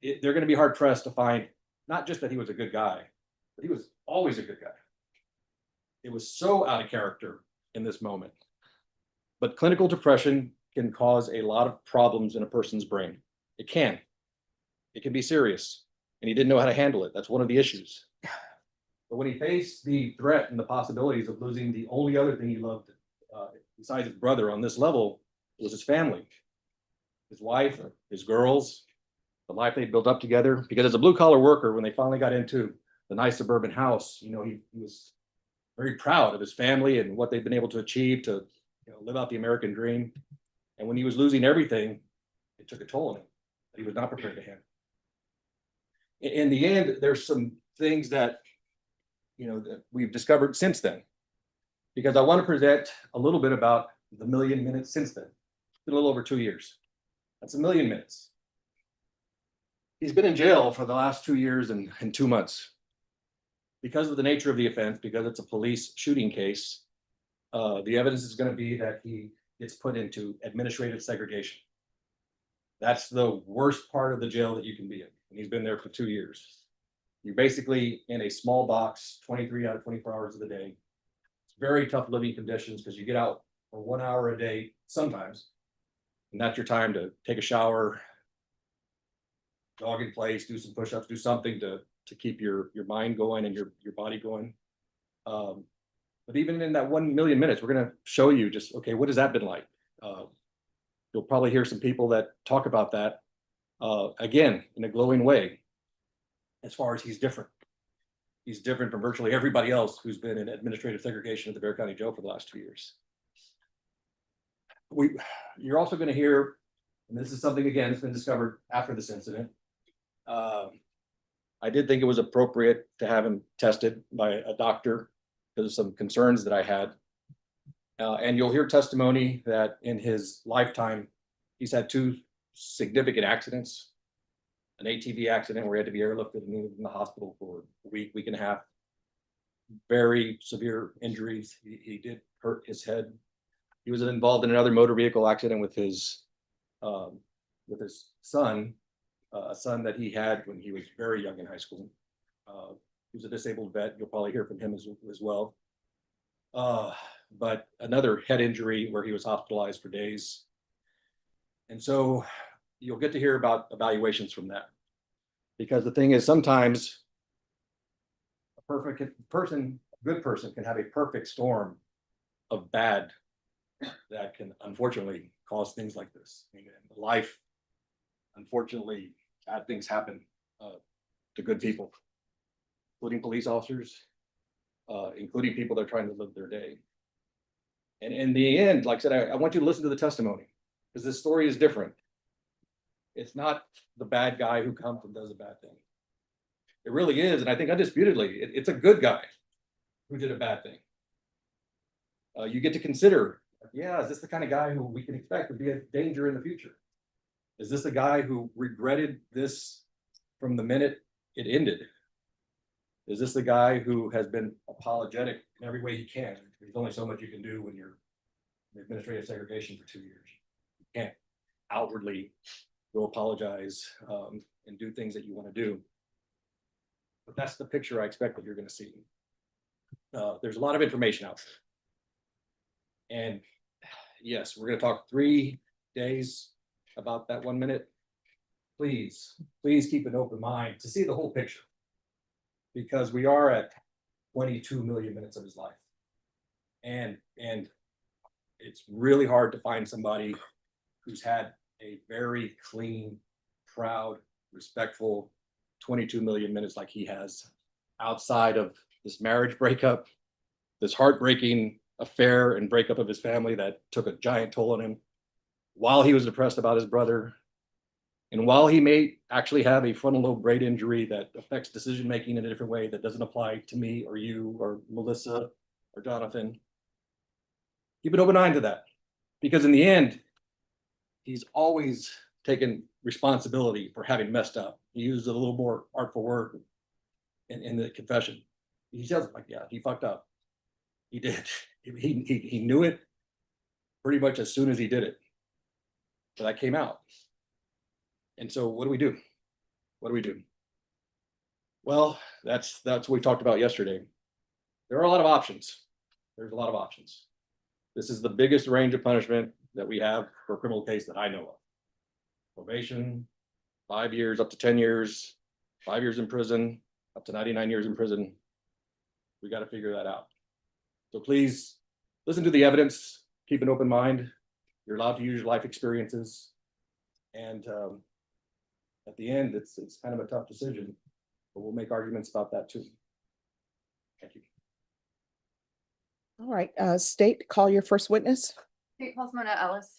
They're going to be hard pressed to find not just that he was a good guy, but he was always a good guy. It was so out of character in this moment. But clinical depression can cause a lot of problems in a person's brain. It can. It can be serious. And he didn't know how to handle it. That's one of the issues. But when he faced the threat and the possibilities of losing the only other thing he loved, besides his brother on this level, was his family, his wife, his girls, the life they built up together. Because as a blue collar worker, when they finally got into the nice suburban house, he was very proud of his family and what they'd been able to achieve to live out the American dream. And when he was losing everything, it took a toll on him that he was not prepared to handle. In the end, there's some things that that we've discovered since then, because I want to present a little bit about the million minutes since then. It's been a little over 2 years. That's 1 million minutes. He's been in jail for the last 2 years and 2 months. Because of the nature of the offense, because it's a police shooting case, the evidence is going to be that he gets put into administrative segregation. That's the worst part of the jail that you can be in. And he's been there for 2 years. You're basically in a small box, 23 out of 24 hours of the day. It's very tough living conditions because you get out for 1 hour a day sometimes. And that's your time to take a shower, jog in place, do some push-ups, do something to keep your mind going and your body going. But even in that 1 million minutes, we're going to show you just, okay, what has that been like? You'll probably hear some people that talk about that, again, in a glowing way, as far as he's different. He's different from virtually everybody else who's been in administrative segregation at the Bexar County Jail for the last 2 years. you're also gonna hear, and this is something, again, that's been discovered after this incident. I did think it was appropriate to have him tested by a doctor because of some concerns that I had. And you'll hear testimony that in his lifetime, he's had two significant accidents. An ATV accident where he had to be airlifted and moved in the hospital for a week and a half. Very severe injuries. He did hurt his head. He was involved in another motor vehicle accident with his son, a son that he had when he was very young in high school. He was a disabled vet. You'll probably hear from him as well. But another head injury where he was hospitalized for days. And so you'll get to hear about evaluations from that. Because the thing is, sometimes a good person can have a perfect storm of bad that can unfortunately cause things like this. I mean, in life, unfortunately, bad things happen to good people, including police officers, including people that are trying to live their day. And in the end, like I said, I want you to listen to the testimony because this story is different. It's not the bad guy who comes and does a bad thing. It really is, and I think undisputedly, it's a good guy who did a bad thing. You get to consider, yeah, is this the kind of guy who we can expect to be a danger in the future? Is this a guy who regretted this from the minute it ended? Is this the guy who has been apologetic in every way he can? There's only so much you can do when you're in administrative segregation for 2 years. You can't outwardly go apologize and do things that you want to do. But that's the picture I expect that you're going to see. There's a lot of information out there. And yes, we're going to talk 3 days about that 1 minute. Please keep an open mind to see the whole picture. Because we are at 22 million minutes of his life. And it's really hard to find somebody who's had a very clean, proud, respectful 22 million minutes like he has, outside of this marriage breakup, this heartbreaking affair and breakup of his family that took a giant toll on him, while he was depressed about his brother, and while he may actually have a frontal lobe brain injury that affects decision making in a different way that doesn't apply to me or you or Melissa or Jonathan. Keep an open eye to that, because in the end, he's always taken responsibility for having messed up. He used a little more artful word in the confession. He says, like, yeah, he fucked up. He did. He knew it pretty much as soon as he did it. So that came out. And so what do we do? What do we do? Well, that's what we talked about yesterday. There are a lot of options. There's a lot of options. This is the biggest range of punishment that we have for a criminal case that I know of. Probation, 5 years, up to 10 years, 5 years in prison, up to 99 years in prison. We got to figure that out. So please listen to the evidence, keep an open mind. You're allowed to use your life experiences. And at the end, it's kind of a tough decision, but we'll make arguments about that too. Thank you. All right, state, call your first witness. State calls Mona Ellis.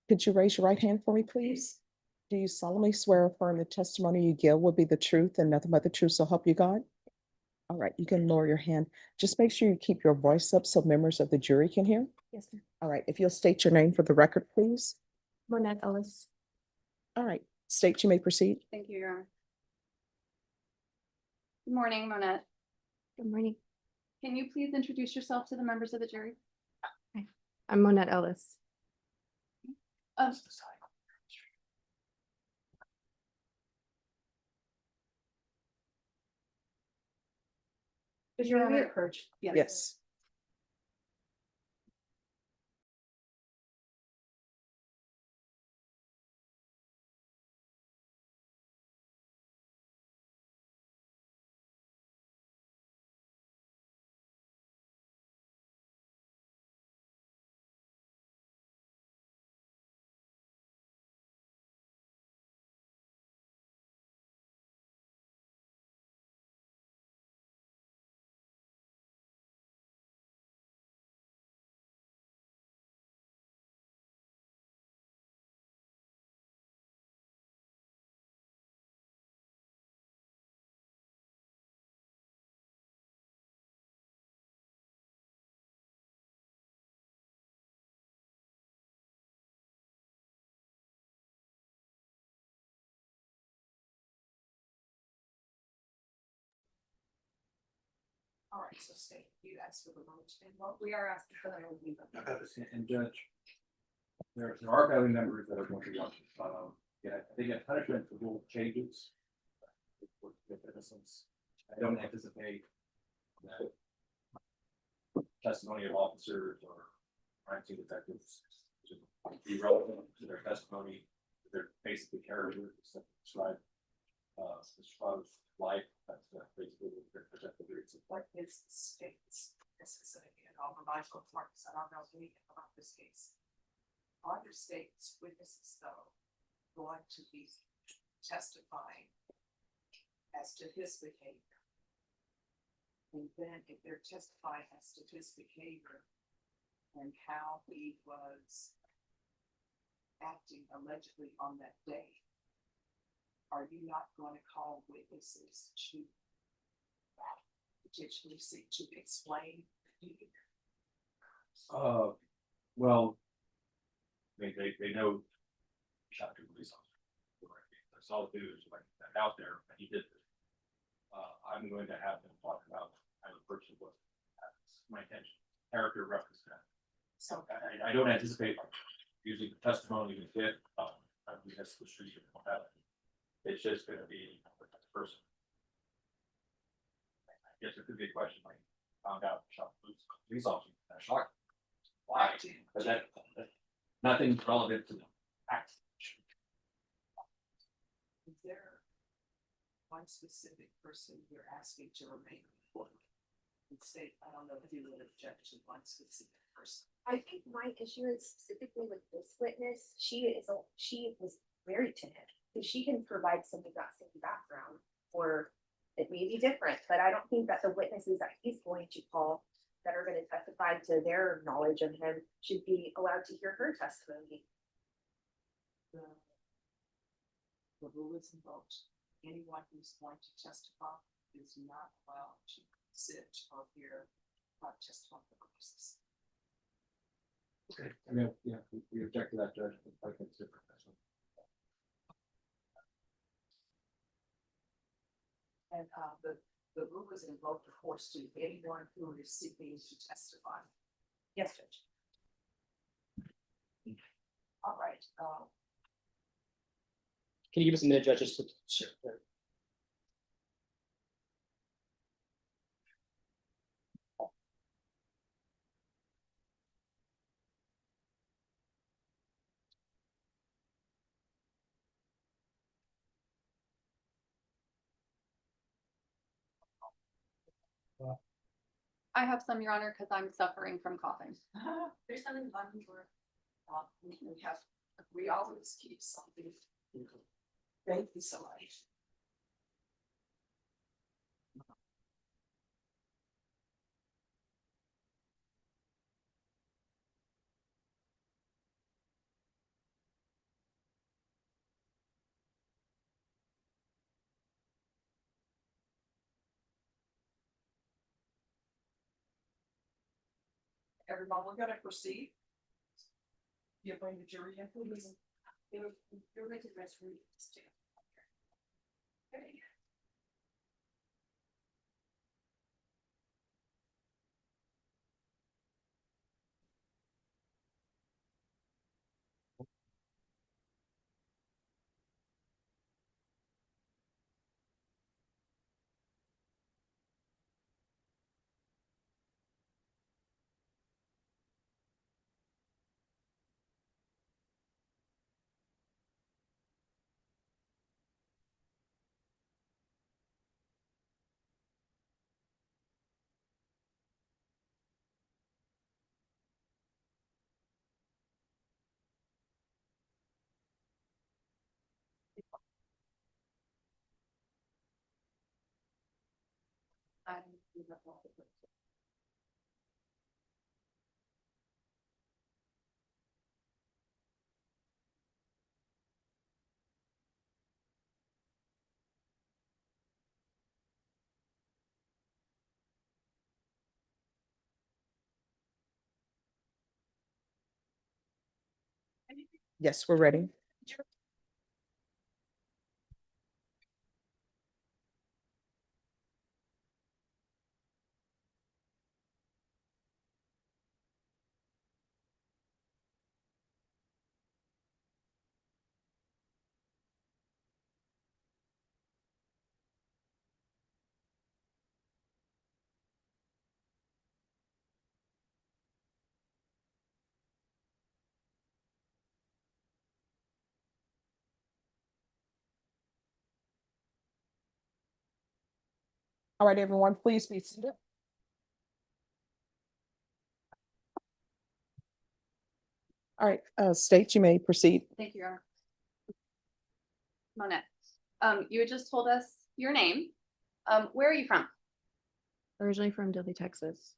Could you raise your right hand for me, please? Do you solemnly swear or affirm the testimony you give will be the truth and nothing but the truth, so help you God? All right, you can lower your hand. Just make sure you keep your voice up so members of the jury can hear. Yes, ma'am. All right, if you'll state your name for the record, please. Monette Ellis. All right, state you may proceed. Thank you, Your Honor. Good morning, Monette. Good morning. Can you please introduce yourself to the members of the jury? I'm Monette Ellis. Um, Did Your you Honor. read Perch? Yes. All right, so say you asked for the vote, and what we are asking for the vote. And Judge, there are family members that are going to be, yeah, they get punishment for rule changes. With innocence. I don't anticipate that testimony of officers or crime scene detectives to be relevant to their testimony. They're basically characters that describe Mr. Prado's life. That's basically what they're projected to do. What is the state's necessity and all the liable parts that are not legal about this case? Are the state's witnesses though going to be testifying as to his behavior? And then if they're testifying as to his behavior and how he was acting allegedly on that day, are you not going to call witnesses to potentially seek to explain the behavior? Well, they know he shot two police officers. I saw the news like that out there, and he did this. I'm going to have them talk about how the person was. That's my intention. Character reference that. So I don't anticipate using the testimony we did. That's the street. It's just going to be with the person. I guess it could be a question like found out shot police officer. Shocked. Why? But that nothing relevant to the facts. is there one specific person you're asking to remain before and state, I don't know if you would object to one specific person? I think my issue is specifically with this witness. She was married to him. So she can provide some of that same background, or it may be different, but I don't think that the witnesses that he's going to call that are going to testify to their knowledge of him should be allowed to hear her testimony. The rule is invoked. Anyone who's going to testify is not allowed to sit or hear testimony purposes. Okay. I mean, yeah, we object to that, Judge. I think it's different. That's all. And the rule is invoked, of course, to anyone who is seeking to testify. Yes, Judge. All right, Can you give us a minute, Judge? Just to- Sure. I have some, Your Honor, because I'm suffering from coughing. there's something London where we always keep something. Thank you so much. everyone, we're gonna proceed. You bring the jury in, please. You're ready to rest for this too. Okay. Yes, we're ready. All right, everyone, please be seated. All right, State, you may proceed. Thank you, Your Honor. Monette, you had just told us your name. Where are you from? Originally from Dilley, Texas.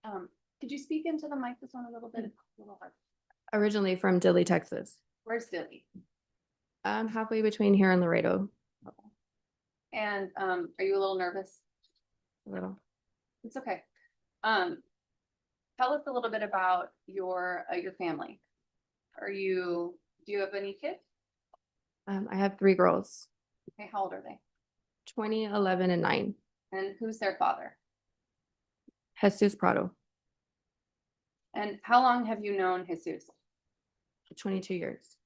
Could you speak into the mic this one a little bit? It's a little hard. Originally from Dilley, Texas. Where's Dilly? Halfway between here and Laredo. And are you a little nervous? A little. It's okay. Tell us a little bit about your family. Do you have any kids? I have 3 girls, Okay, how old are they? 20, 11, and 9. And who's their father? Jesus Prado, And how long have you known Jesus? 22 years.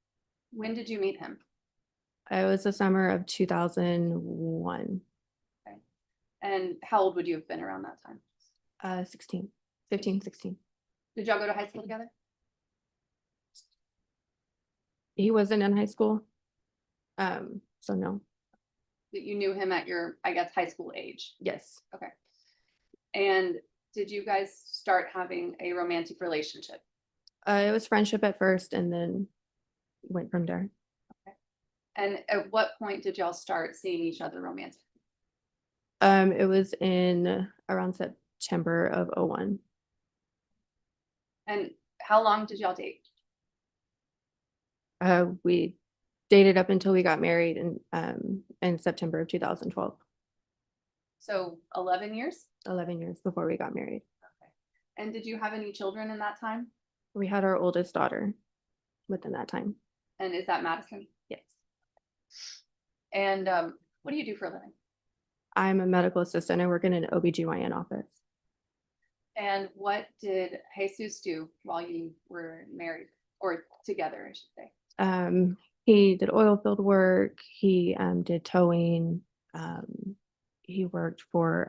When did you meet him? It was the summer of 2001. And how old would you have been around that time? 16, 15, 16. Did y'all go to high school together? He wasn't in high school. So no. That you knew him at your, I guess, high school age? Yes. Okay. And did you guys start having a romantic relationship? It was friendship at first and then went from there. And at what point did y'all start seeing each other romantically? It was in around September of 01. And how long did y'all date? We dated up until we got married in September of 2012. So 11 years? 11 years before we got married. Okay. And did you have any children in that time? We had our oldest daughter within that time. And is that Madison? Yes. And what do you do for a living? I'm a medical assistant. I work in an OBGYN office. And what did Jesus do while you were married or together, I should say? He did oil field work. He did towing. He worked for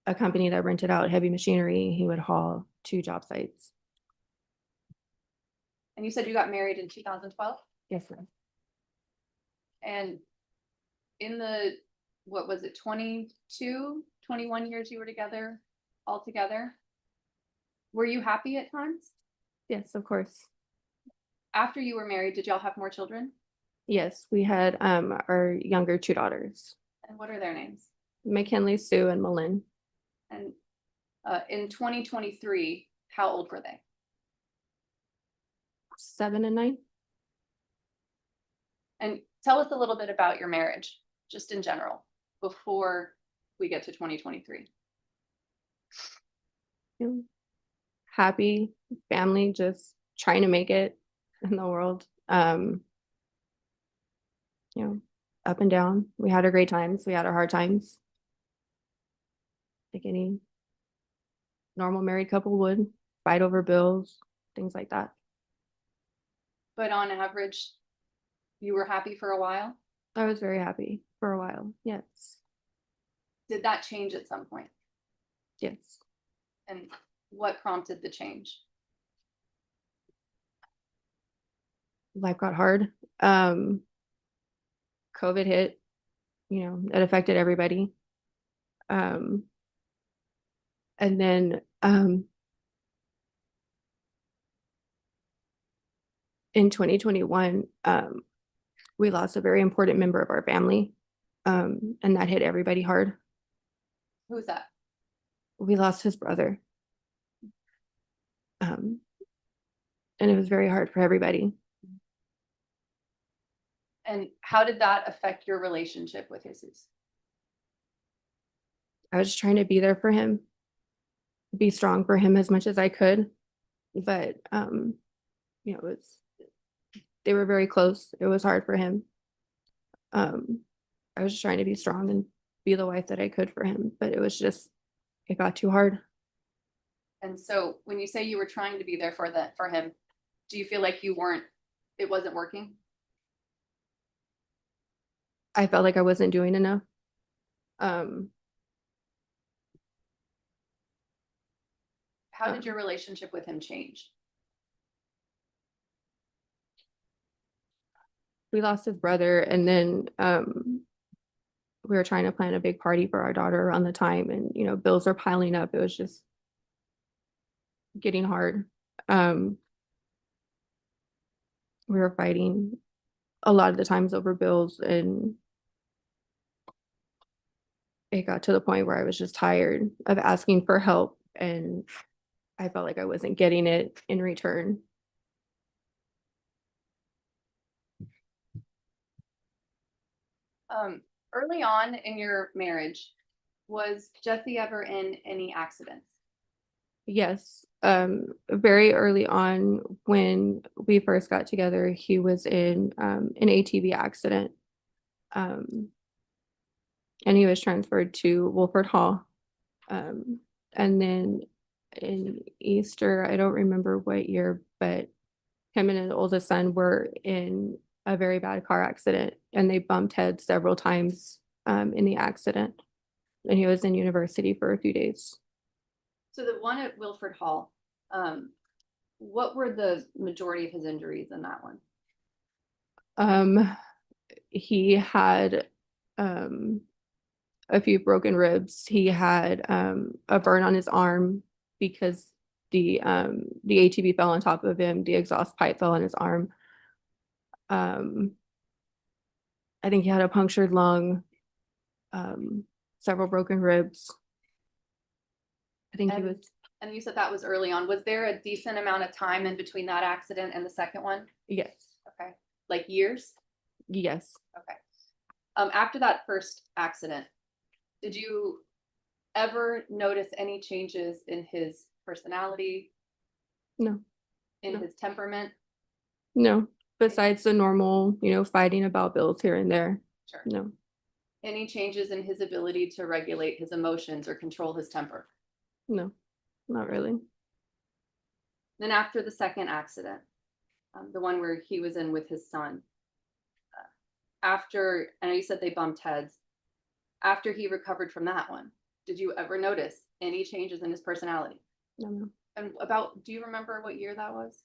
a company that rented out heavy machinery. He would haul to job sites. And you said you got married in 2012? Yes, ma'am. And in the, what was it, 22, 21 years you were together all together? Were you happy at times? Yes, of course. After you were married, did y'all have more children? Yes, we had our younger 2 daughters, And what are their names? McKinley, Sue, and Malin. And in 2023, how old were they? 7 and 9. And tell us a little bit about your marriage, just in general, before we get to 2023. you know, happy family, just trying to make it in the world. You know, up and down. We had our great times, we had our hard times. Like any normal married couple would, fight over bills, things like that. But on average, you were happy for a while? I was very happy for a while. Yes. Did that change at some point? Yes. And what prompted the change? Life got hard. COVID hit, it affected everybody. And then in 2021, we lost a very important member of our family. And that hit everybody hard. Who's that? We lost his brother. And it was very hard for everybody. And how did that affect your relationship with Jesus? I was just trying to be there for him, be strong for him as much as I could. But it was, they were very close. It was hard for him. I was just trying to be strong and be the wife that I could for him, but it got too hard. And so when you say you were trying to be there for him, do you feel like it wasn't working? I felt like I wasn't doing enough. How did your relationship with him change? We lost his brother, and then we were trying to plan a big party for our daughter around the time, and bills were piling up. It was just getting hard. We were fighting a lot of the times over bills, and it got to the point where I was just tired of asking for help, and I felt like I wasn't getting it in return. Early on in your marriage, was Jesse ever in any accidents? Yes. Very early on when we first got together, he was in an ATV accident. And he was transferred to Wolford Hall. And then in Easter, I don't remember what year, but him and his oldest son were in a very bad car accident, and they bumped heads several times in the accident. And he was in university for a few days. So the one at Wilford Hall, what were the majority of his injuries in that one? He had a few broken ribs. He had a burn on his arm because the ATV fell on top of him. The exhaust pipe fell on his arm. I think he had a punctured lung, several broken ribs. I think he was. And you said that was early on. Was there a decent amount of time in between that accident and the second one? Yes. Okay. Like years? Yes. Okay. After that first accident, did you ever notice any changes in his personality, No. in No. his temperament? No. Besides the normal, fighting about bills here and there. Sure. No. Any changes in his ability to regulate his emotions or control his temper? No. Not really. Then after the second accident, the one where he was in with his son, I know you said they bumped heads. After he recovered from that one, did you ever notice any changes in his personality? No. And do you remember what year that was?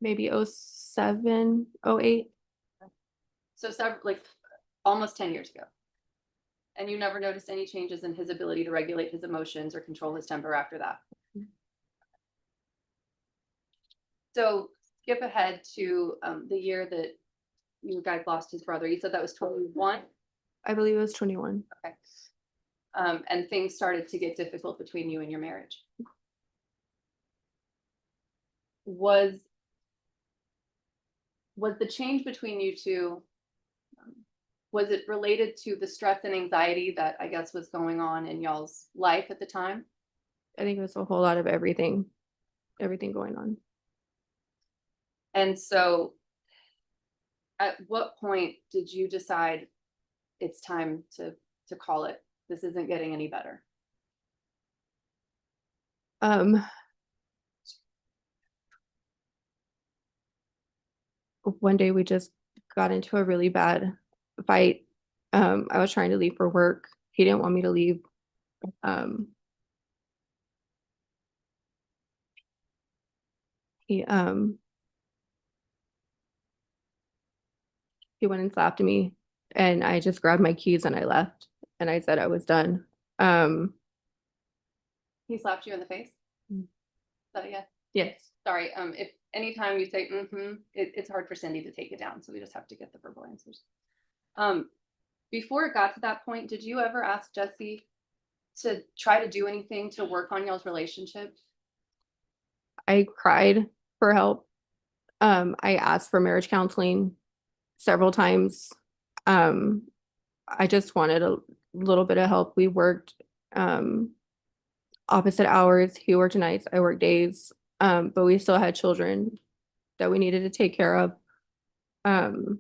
Maybe 07, 08. So almost 10 years ago. And you never noticed any changes in his ability to regulate his emotions or control his temper after that? So skip ahead to the year that you guys lost his brother. You said that was 21? I believe it was 21. Okay. And things started to get difficult between you and your marriage. Was the change between you two, Was it related to the stress and anxiety that I guess was going on in y'all's life at the time? I think it was a whole lot of everything going on. And so at what point did you decide it's time to call it? This isn't getting any better. One day we just got into a really bad fight. I was trying to leave for work. He didn't want me to leave. He he went and slapped me, and I just grabbed my keys and I left, and I said I was done. He slapped you in the face? Mm. Is that a yes? Yes. Sorry, if anytime you say it's hard for Cindy to take it down, so we just have to get the verbal answers. Before it got to that point, did you ever ask Jesse to try to do anything to work on y'all's relationship? I cried for help. I asked for marriage counseling several times. I just wanted a little bit of help. We worked opposite hours. He worked nights, I worked days. But we still had children that we needed to take care of. And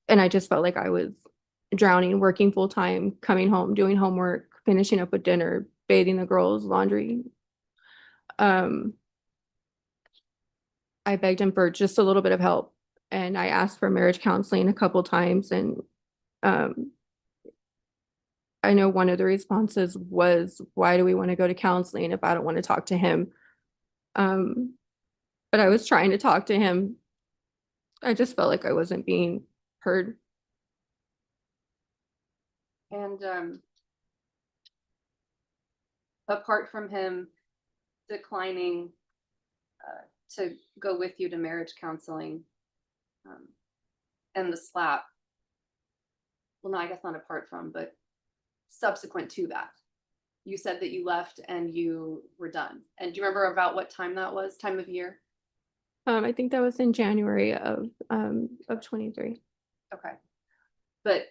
I just felt like I was drowning, working full time, coming home, doing homework, finishing up with dinner, bathing the girls, laundry. I begged him for just a little bit of help, and I asked for marriage counseling a couple times, and I know one of the responses was, why do we want to go to counseling if I don't want to talk to him? But I was trying to talk to him. I just felt like I wasn't being heard. And apart from him declining to go with you to marriage counseling and the slap, well, no, I guess not apart from, but subsequent to that, you said that you left and you were done. And do you remember about what time that was, time of year? I think that was in January of 23. Okay. But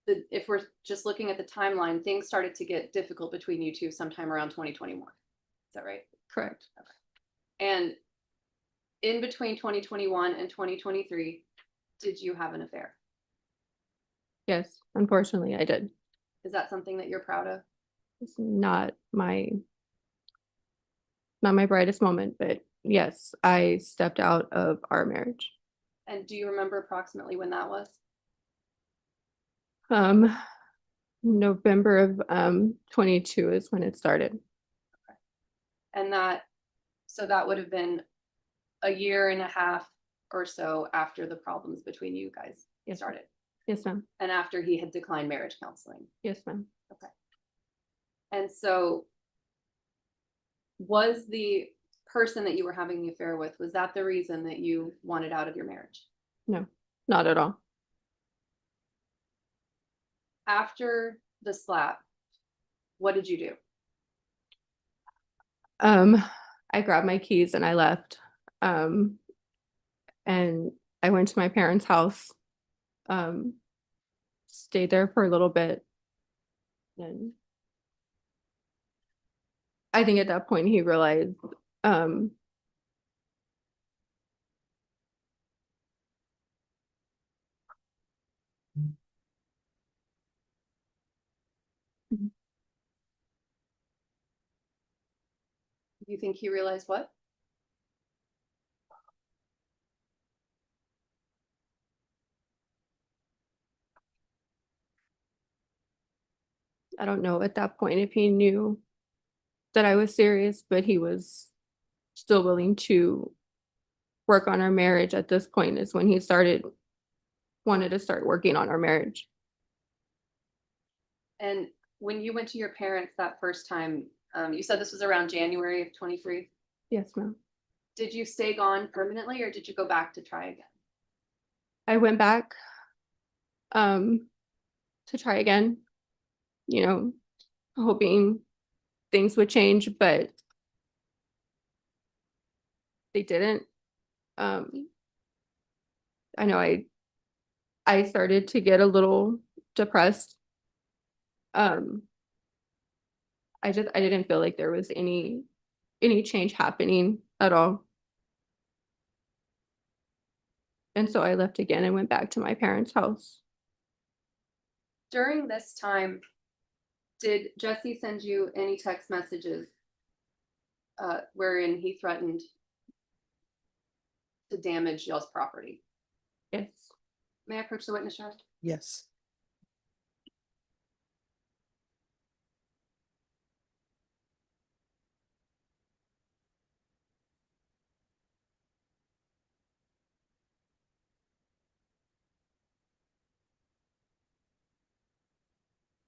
if we're just looking at the timeline, things started to get difficult between you two sometime around 2021. Is that right? Correct. Okay. And in between 2021 and 2023, did you have an affair? Yes, unfortunately I did. Is that something that you're proud of? It's not my brightest moment, but yes, I stepped out of our marriage. And do you remember approximately when that was? November of 22 is when it started. And so that would have been a year and a half or so after the problems between you guys started. Yes, ma'am. And after he had declined marriage counseling. Yes, ma'am. Okay. And so was the person that you were having the affair with, was that the reason that you wanted out of your marriage? No, not at all. After the slap, what did you do? I grabbed my keys and I left. And I went to my parents' house, stayed there for a little bit. And I think at that point he realized, You think he realized what? I don't know at that point if he knew that I was serious, but he was still willing to work on our marriage. At this point is when he wanted to start working on our marriage. And when you went to your parents that first time, you said this was around January of 23. Yes, ma'am. Did you stay gone permanently or did you go back to try again? I went back to try again, hoping things would change, but they didn't. I know I started to get a little depressed. Um, I didn't feel like there was any change happening at all. And so I left again and went back to my parents' house. During this time, did Jesse send you any text messages wherein he threatened to damage y'all's property? Yes. May I approach the witness, Sharon? Yes.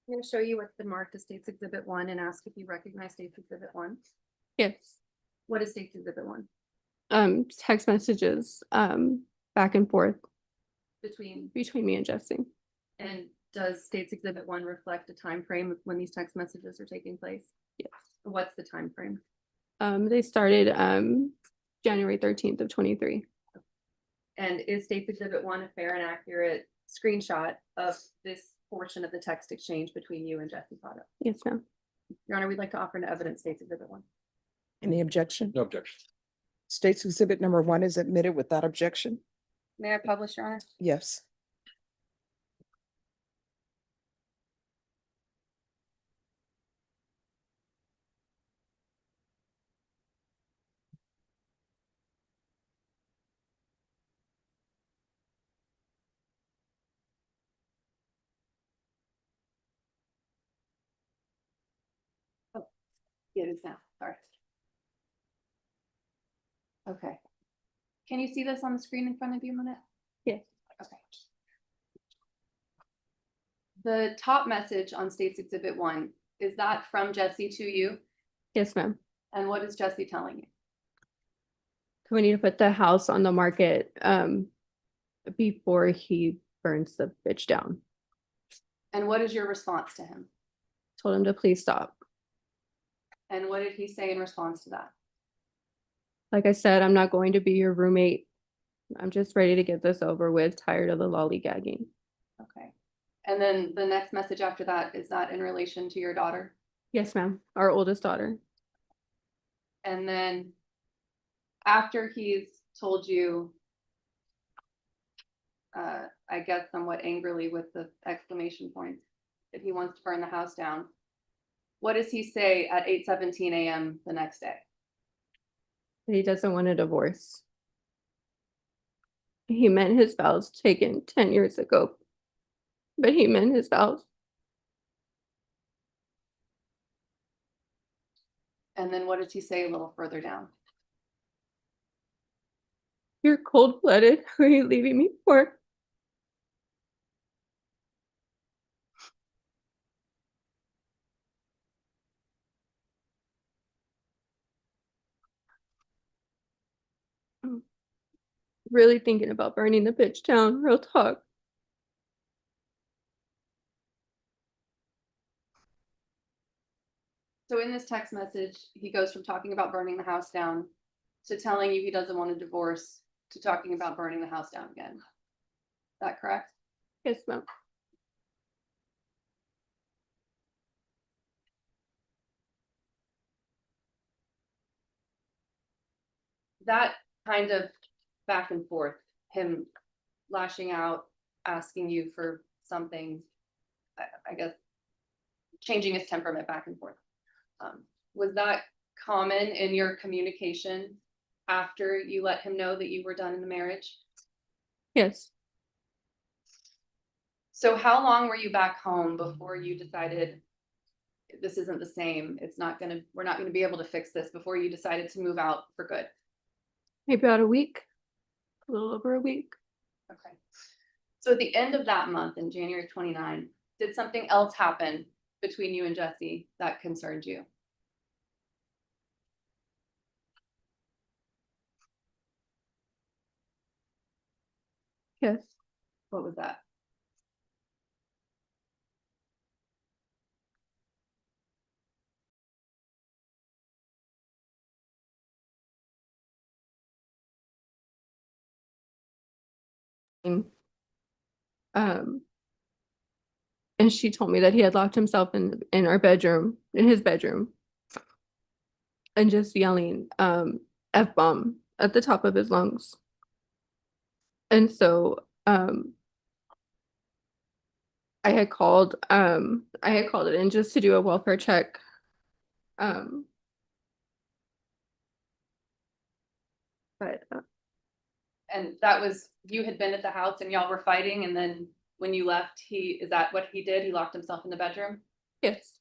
I'm gonna show you what the marked as State's Exhibit 1 and ask if you recognize State's Exhibit 1. Yes. What is State's Exhibit 1? Text messages, back and forth Between, between me and Jesse. and does State's Exhibit 1 reflect a time frame of when these text messages are taking place? Yes. What's the time frame? They started, January 13th of 23. And is State's Exhibit 1 a fair and accurate screenshot of this portion of the text exchange between you and Jesse Prado? Yes, ma'am. Your Honor, we'd like to offer into evidence State's Exhibit 1. Any objection? No objection. State's Exhibit number 1 is admitted without objection. May I publish, Your Honor? Yes. Yeah, it is now, sorry. Okay. Can you see this on the screen in front of you, Monette? Yes. Okay. The top message on State's Exhibit 1, is that from Jesse to you? Yes, ma'am. And what is Jesse telling you? We need to put the house on the market, before he burns the bitch down. And what is your response to him? Told him to please stop. And what did he say in response to that? Like I said, I'm not going to be your roommate. I'm just ready to get this over with, tired of the lollygagging. Okay. And then the next message after that, is that in relation to your daughter? Yes, ma'am. Our oldest daughter. And then after he's told you, I guess somewhat angrily with the exclamation points, that he wants to burn the house down, what does he say at 8:17 a.m. the next day? He doesn't want a divorce. He meant his vows taken 10 years ago, but he meant his vows. And then what does he say a little further down? You're cold-blooded. Who are you leaving me for? I'm really thinking about burning the bitch down. Real talk. So in this text message, he goes from talking about burning the house down to telling you he doesn't want a divorce to talking about burning the house down again. Is that correct? Yes, ma'am. That kind of back and forth, him lashing out, asking you for something, I guess, changing his temperament back and forth. Was that common in your communication after you let him know that you were done in the marriage? Yes. So how long were you back home before you decided this isn't the same? We're not gonna be able to fix this, before you decided to move out for good? Maybe about a week. A little over a week. Okay. So at the end of that month, in January 29, did something else happen between you and Jesse that concerned you? Yes. What was that? Um, And she told me that he had locked himself in our bedroom, in his bedroom. And just yelling F-bomb at the top of his lungs. And so I had called it in just to do a welfare check. But And that was, you had been at the house and y'all were fighting, and then when you left, is that what he did? He locked himself in the bedroom? yes,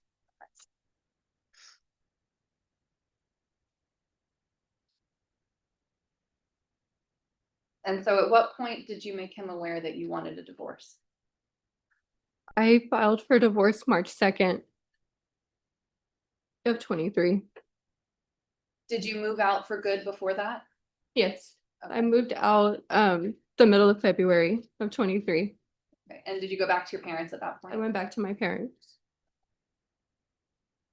And so at what point did you make him aware that you wanted a divorce? I filed for divorce March 2nd of 23. Did you move out for good before that? Yes, I Okay. moved out the middle of February of 23. Okay. And did you go back to your parents at that I point? went back to my parents.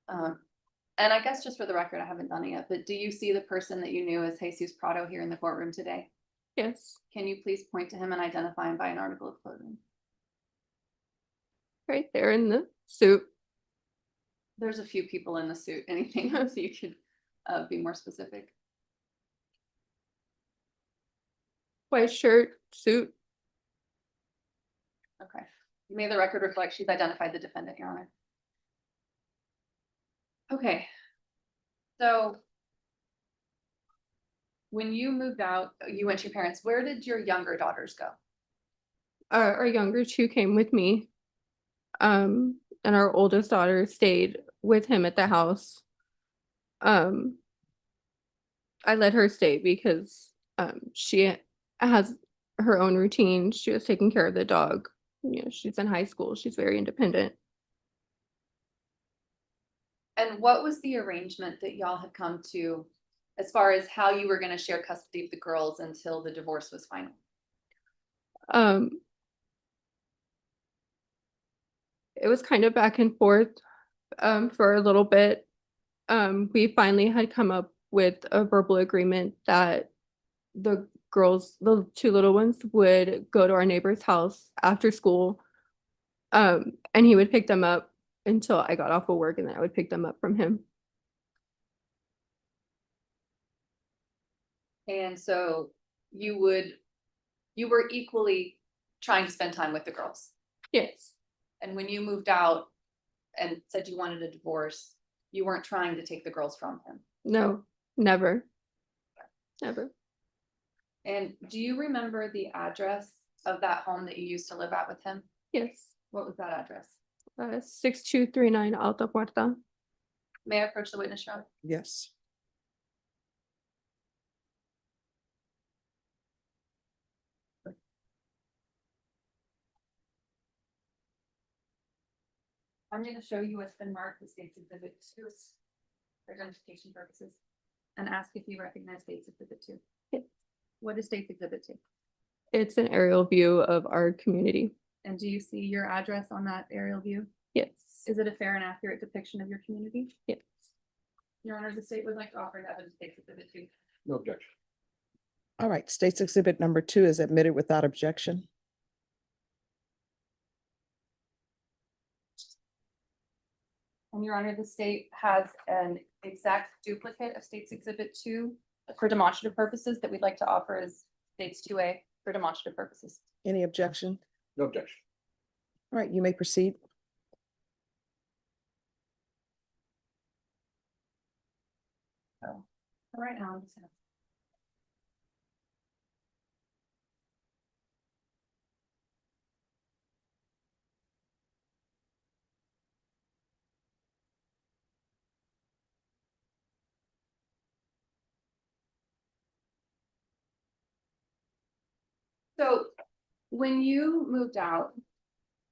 And I guess just for the record, I haven't done it yet, but do you see the person that you knew as Jesus Prado here in the courtroom today? Yes, Can you please point to him and identify him by an article of clothing? right there in the suit. There's a few people in the suit. Anything else you could be more specific? White shirt, suit. Okay. May the record reflect she's identified the defendant, Your Honor. Okay. So when you moved out, you went to your parents. Where did your younger daughters go? Our younger two came with me. And our oldest daughter stayed with him at the house. I let her stay because she has her own routine. She was taking care of the dog. You know, she's in high school. She's very independent. And what was the arrangement that y'all had come to as far as how you were going to share custody of the girls until the divorce was final? It was kind of back and forth for a little bit. We finally had come up with a verbal agreement that the girls, the two little ones, would go to our neighbor's house after school. And he would pick them up until I got off of work, and then I would pick them up from him. And so you were equally trying to spend time with the girls. Yes. And when you moved out and said you wanted a divorce, you weren't trying to take the girls from him. No, never. Never. And do you remember the address of that home that you used to live at with him? Yes. What was that address? 6239 Alta Puerta. May I approach the witness, Your Honor? Yes. I'm going to show you what's been marked as State's Exhibit 2 for identification purposes and ask if you recognize State's Exhibit 2. Yes. What is State's Exhibit 2? It's an aerial view of our community. And do you see your address on that aerial view? Yes. Is it a fair and accurate depiction of your community? Yes. Your Honor, the state would like to offer to evidence State's Exhibit 2. No objection. All right, State's Exhibit number 2 is admitted without objection. And Your Honor, the state has an exact duplicate of State's Exhibit 2 for demonstrative purposes that we'd like to offer as State's 2A for demonstrative purposes. Any objection? No objection. All right, you may proceed. So, for right now, I'm just gonna. So when you moved out,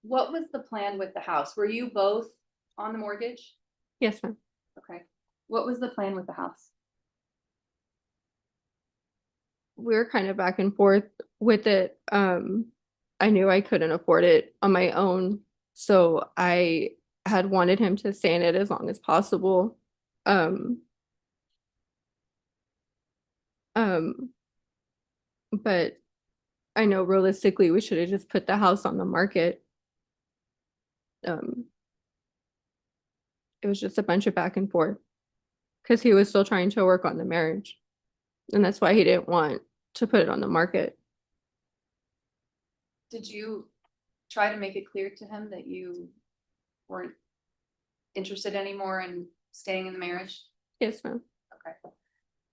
what was the plan with the house? Were you both on the mortgage? Yes, ma'am. Okay. What was the plan with the house? We were kind of back and forth with it. I knew I couldn't afford it on my own, so I had wanted him to stay in it as long as possible. But I know realistically we should have just put the house on the market um, it was just a bunch of back and forth because he was still trying to work on the marriage. And that's why he didn't want to put it on the market. Did you try to make it clear to him that you weren't interested anymore in staying in the marriage? Yes, ma'am. Okay.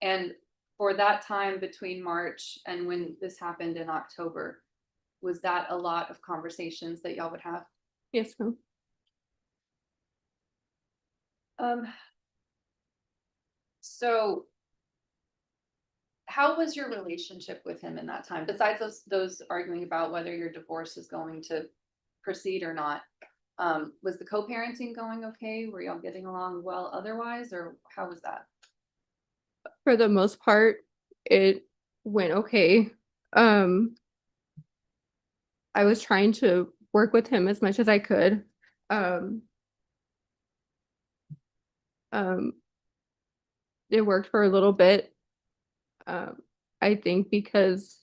And for that time between March and when this happened in October, was that a lot of conversations that y'all would have? Yes, ma'am. So how was your relationship with him in that time? Besides those arguing about whether your divorce is going to proceed or not? Was the co-parenting going okay? Were y'all getting along well otherwise, or how was that? For the most part, it went okay. I was trying to work with him as much as I could. Um, um, it worked for a little bit. Um, I think because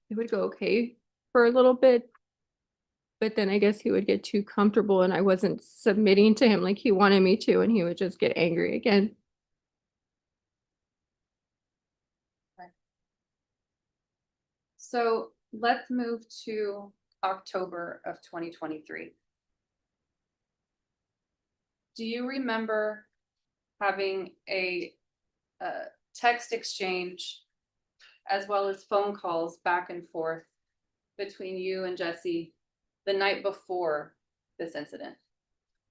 it would go okay for a little bit, but then I guess he would get too comfortable and I wasn't submitting to him like he wanted me to, and he would just get angry again. So let's move to October of 2023. Do you remember having a text exchange as well as phone calls back and forth between you and Jesse the night before this incident?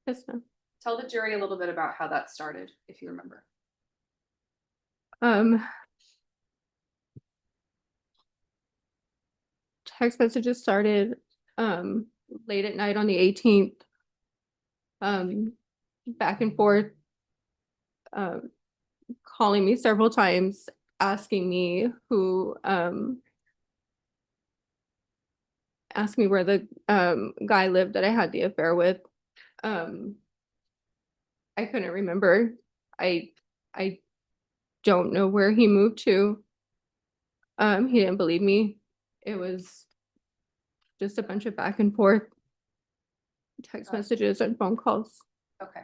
Yes, ma'am. Tell the jury a little bit about how that started, if you remember. Um, text messages started late at night on the 18th. Back and forth, um, calling me several times, asking me asked me where the guy lived that I had the affair with. Um, I couldn't remember. I don't know where he moved to. He didn't believe me. It was just a bunch of back and forth text messages and phone calls. Okay.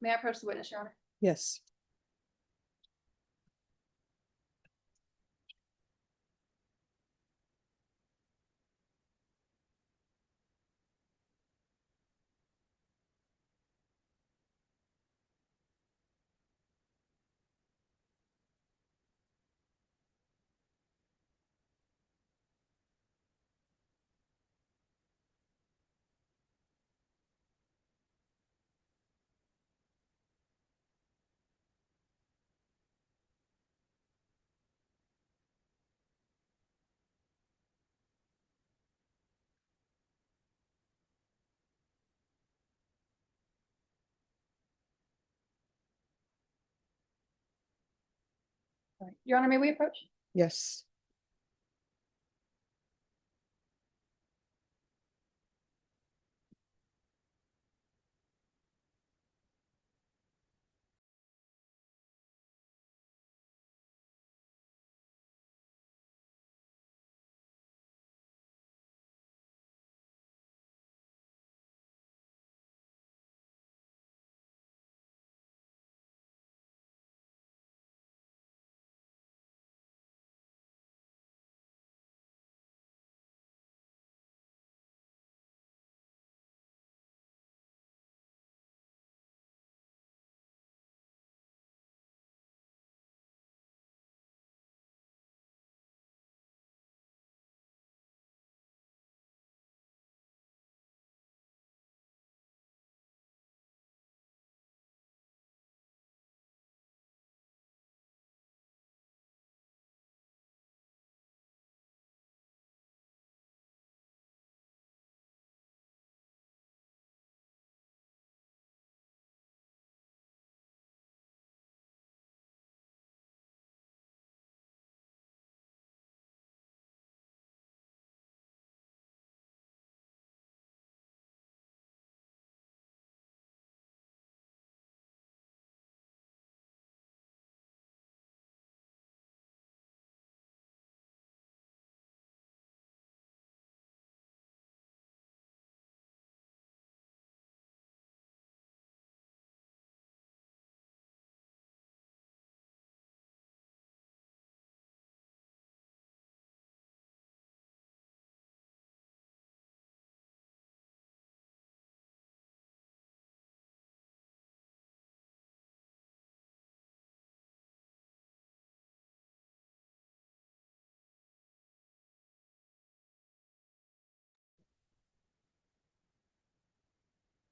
May I approach the witness, Your Honor? Yes. Your Honor, may we approach? Yes.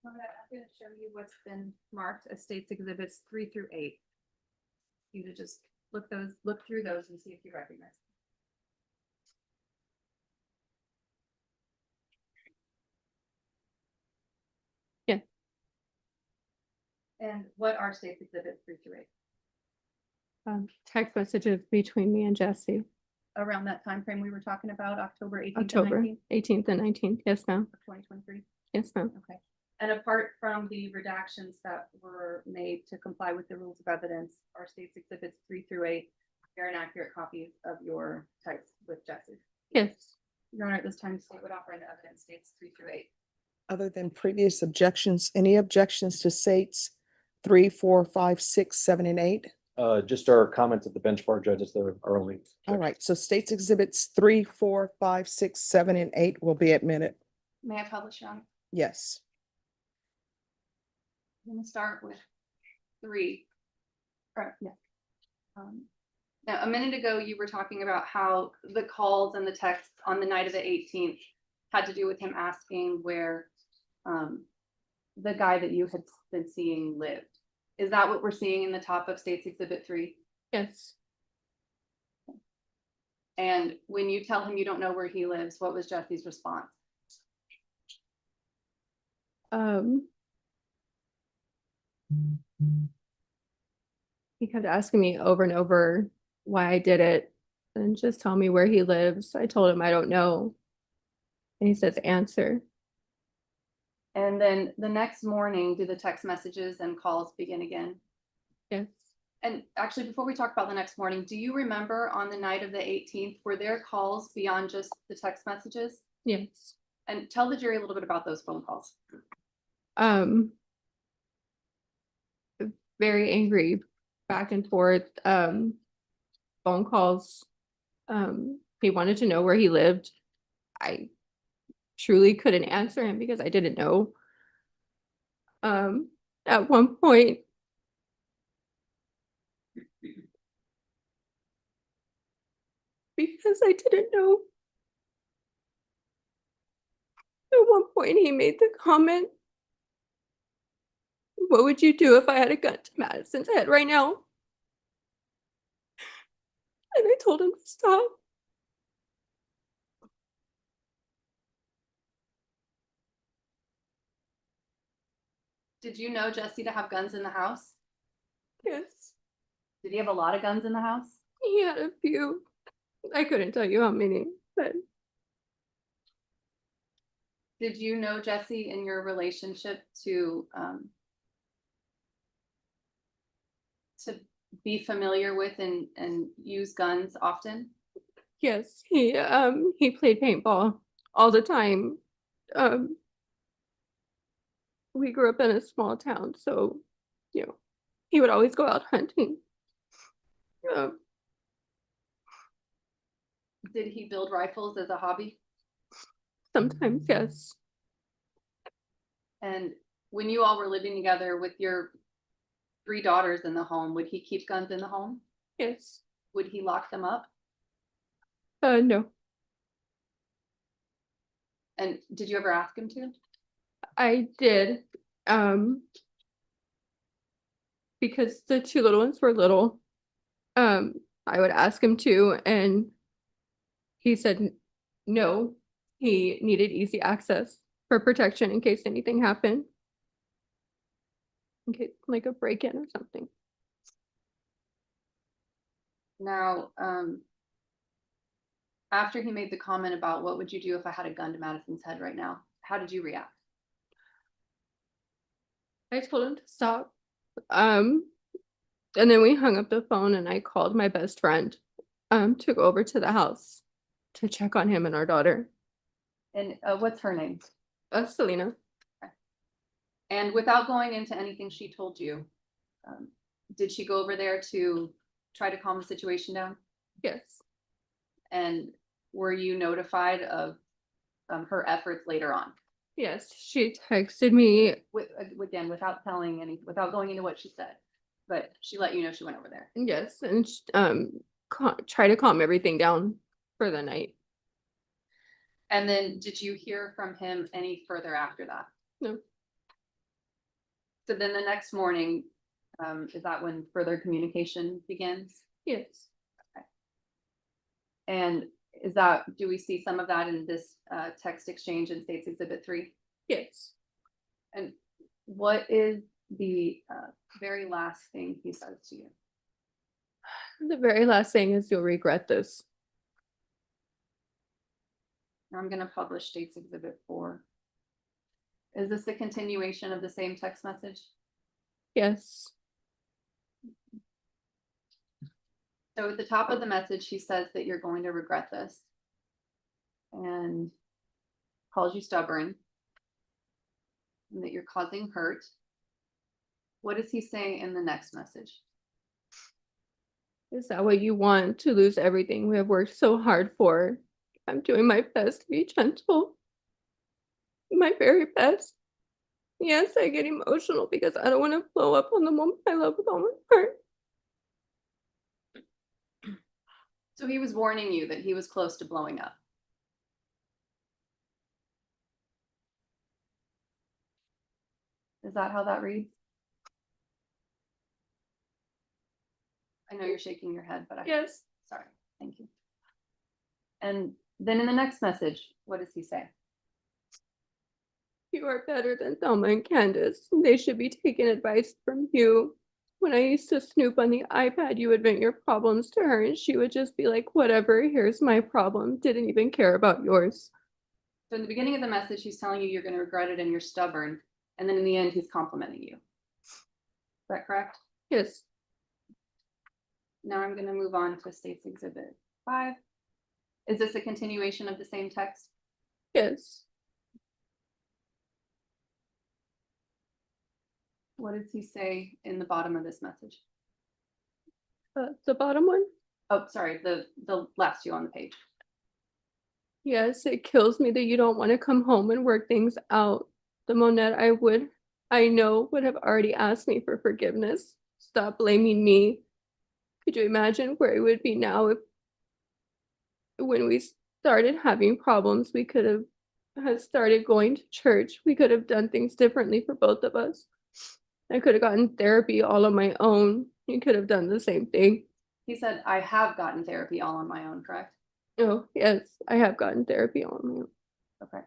I'm gonna show you what's been marked as states exhibits 3 through 8. You to just look through those and see if you recognize. Yeah. And what are states exhibits 3 through 8? Text messages between me and Jesse, Around that time frame we were talking about, October 18th and October 19th 18th and 19th. Yes, ma'am. of 2023. Yes, ma'am. Okay. And apart from the redactions that were made to comply with the rules of evidence, are states exhibits 3 through 8 are an accurate copy of your text with Jesse? Yes. Your Honor, at this time, the state would offer into evidence states 3 through 8. Other than previous objections, any objections to states 3, 4, 5, 6, 7, and 8? Just our comments at the bench bar judges, they're our only. All right, so states exhibits 3, 4, 5, 6, 7, and 8 will be admitted. May I publish, Your Honor? Yes. I'm gonna start with 3. Yeah. Now, a minute ago, you were talking about how the calls and the texts on the night of the 18th had to do with him asking where the guy that you had been seeing lived. Is that what we're seeing in the top of States Exhibit 3? Yes. And when you tell him you don't know where he lives, what was Jesse's response? He kept asking me over and over why I did it and just tell me where he lives. I told him I don't know. And he says, answer. And then the next morning, do the text messages and calls begin again? Yes. And actually, before we talk about the next morning, do you remember on the night of the 18th, were there calls beyond just the text messages? Yes. And tell the jury a little bit about those phone calls. Very angry, back and forth, phone calls. He wanted to know where he lived. I truly couldn't answer him because I didn't know. At one point, because I didn't know, at one point he made the comment, "What would you do if I had a gun to Madison's head right now?" And I told him to stop. Did you know Jesse to have guns in the house? Yes, Did he have a lot of guns in the house? he had a few. I couldn't tell you how many, but Did you know Jesse in your relationship to be familiar with and use guns often? yes, he played paintball all the time. We grew up in a small town, so he would always go out hunting. Did he build rifles as a hobby? Sometimes, yes. And when you all were living together with your 3 daughters in the home, would he keep guns in the home? Yes. Would he lock them up? No. And did you ever ask him to? I did. Because the 2 little ones were little. I would ask him to, and he said no. He needed easy access for protection in case anything happened. In case like a break-in or something. Now, after he made the comment about what would you do if I had a gun to Madison's head right now, how did you react? I told him to stop. And then we hung up the phone and I called my best friend to go over to the house to check on him and our daughter. And what's her name? Selena. And without going into anything she told you, did she go over there to try to calm the situation down? Yes. And were you notified of her efforts later on? Yes, she texted me. Again, without going into what she said, but she let you know she went over there. Yes, and try to calm everything down for the night. And then did you hear from him any further after that? No. So then the next morning, is that when further communication begins? Yes. And is that, do we see some of that in this text exchange in States Exhibit 3? Yes. And what is the very last thing he says to you? The very last thing is you'll regret this. I'm gonna publish States Exhibit 4. Is this a continuation of the same text message? Yes. So at the top of the message, he says that you're going to regret this. And calls you stubborn. And that you're causing hurt. What does he say in the next message? Is that what you want, to lose everything we have worked so hard for? I'm doing my best to be gentle. My very best. Yes, I get emotional because I don't want to blow up on the woman I love with all my heart. So he was warning you that he was close to blowing up. Is that how that reads? I know you're shaking your head, but Yes. sorry, thank you. And then in the next message, what does he say? You are better than Thelma and Candace. They should be taking advice from you. When I used to snoop on the iPad, you would vent your problems to her and she would just be like, whatever, here's my problem. Didn't even care about yours. So in the beginning of the message, he's telling you you're going to regret it and you're stubborn. And then in the end, he's complimenting you. Is that correct? Yes. Now I'm going to move on to States Exhibit 5. Is this a continuation of the same text? Yes. What does he say in the bottom of this message? The bottom one? Oh, sorry, the last two on the page. Yes, it kills me that you don't want to come home and work things out. The Monette I know would have already asked me for forgiveness. Stop blaming me. Could you imagine where it would be now if when we started having problems, we could have had started going to church. We could have done things differently for both of us. I could have gotten therapy all on my own. You could have done the same thing. He said, I have gotten therapy all on my own, correct? Oh, yes, I have gotten therapy all on my own. Okay.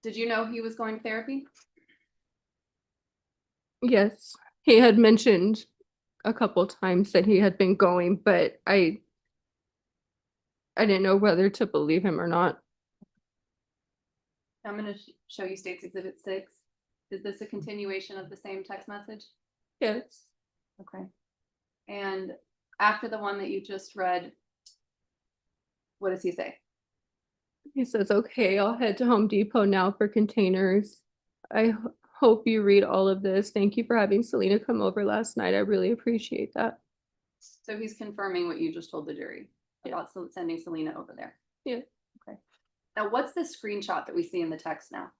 Did you know he was going to therapy? Yes, he had mentioned a couple times that he had been going, but I didn't know whether to believe him or not. I'm going to show you States Exhibit 6. Is this a continuation of the same text message? Yes. Okay. And after the one that you just read, what does he say? He says, okay, I'll head to Home Depot now for containers. I hope you read all of this. Thank you for having Selena come over last night. I really appreciate that. So he's confirming what you just told the jury about sending Selena over there. Yeah. Okay. Now, what's the screenshot that we see in the text now?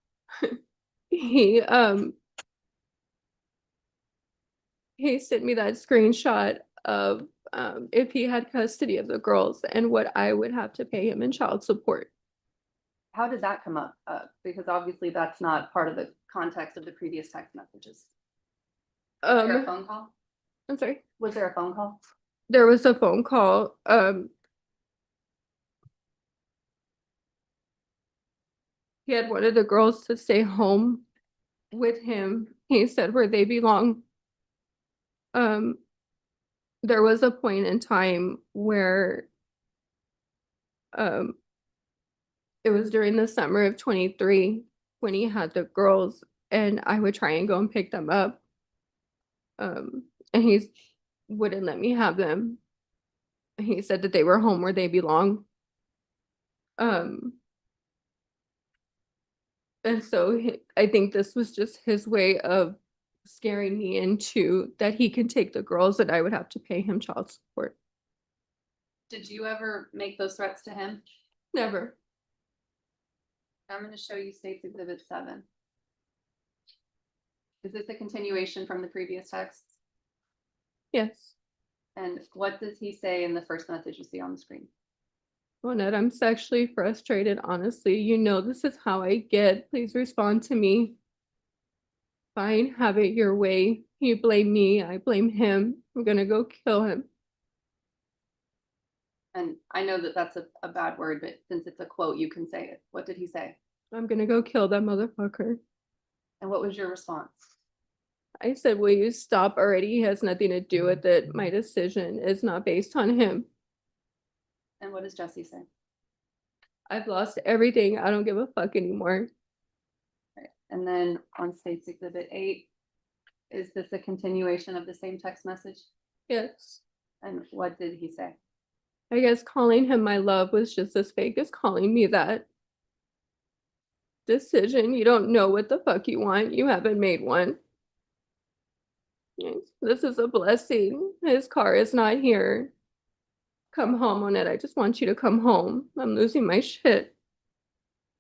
He sent me that screenshot of if he had custody of the girls and what I would have to pay him in child support. How did that come up? Because obviously that's not part of the context of the previous text messages. Was there a phone call? I'm sorry. Was there a phone call? There was a phone call. He had wanted the girls to stay home with him. He said where they belong. There was a point in time where it was during the summer of 23 when he had the girls and I would try and go and pick them up. And he wouldn't let me have them. He said that they were home where they belong. And so I think this was just his way of scaring me into that he can take the girls and I would have to pay him child support. Did you ever make those threats to him? Never. I'm going to show you States Exhibit 7. Is this a continuation from the previous text? Yes. And what does he say in the first message you see on the screen? Ned, I'm sexually frustrated, honestly. You know this is how I get. Please respond to me. Fine, have it your way. You blame me, I blame him. I'm gonna go kill him. And I know that that's a bad word, but since it's a quote, you can say it. What did he say? I'm gonna go kill that motherfucker. And what was your response? I said, will you stop already? He has nothing to do with it. My decision is not based on him. And what does Jesse say? I've lost everything. I don't give a fuck anymore. Right. And then on State's Exhibit 8, is this a continuation of the same text message? Yes. And what did he say? I guess calling him my love was just as fake as calling me that. Decision. You don't know what the fuck you want. You haven't made one. Yes, this is a blessing. His car is not here. Come home on it. I just want you to come home. I'm losing my shit.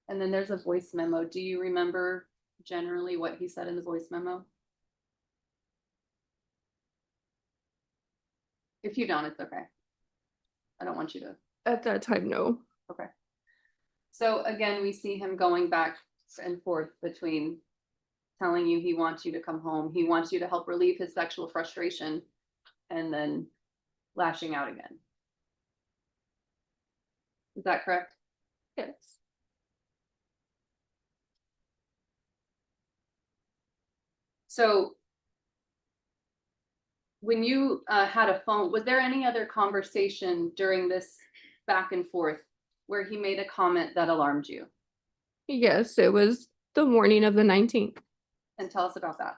And then there's a voice memo. Do you remember generally what he said in the voice memo? If you don't, it's okay. I don't want you to. At that time, no. Okay. So again, we see him going back and forth between telling you he wants you to come home, he wants you to help relieve his sexual frustration, and then lashing out again. Is that correct? Yes. So when you had a phone, was there any other conversation during this back and forth where he made a comment that alarmed you? Yes, it was the morning of the 19th. And tell us about that.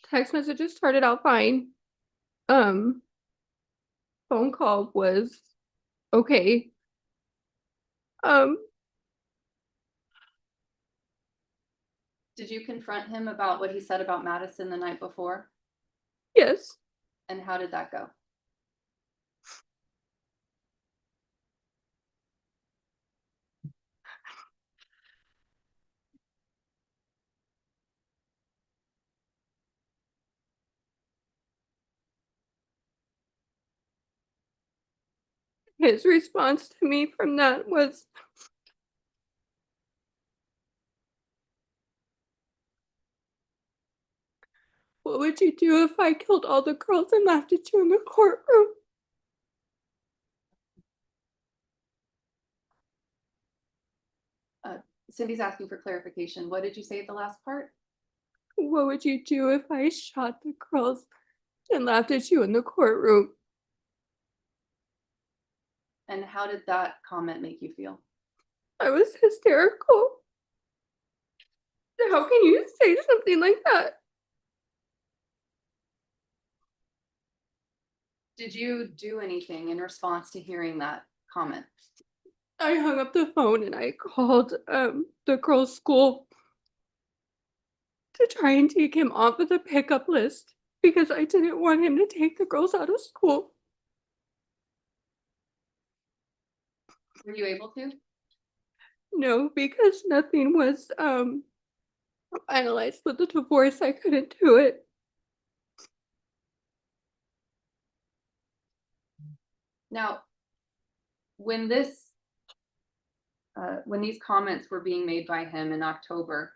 Text messages started out fine. Phone call was okay. Did you confront him about what he said about Madison the night before? Yes. And how did that go? His response to me from that was, what would you do if I killed all the girls and left it you in the courtroom? Cindy's asking for clarification. What did you say at the last part? What would you do if I shot the girls and laughed at you in the courtroom? And how did that comment make you feel? I was hysterical. How can you say something like that? Did you do anything in response to hearing that comment? I hung up the phone and I called the girls' school to try and take him off of the pickup list because I didn't want him to take the girls out of school. Were you able to? No, because nothing was finalized with the divorce. I couldn't do it. Now, when this, when these comments were being made by him in October,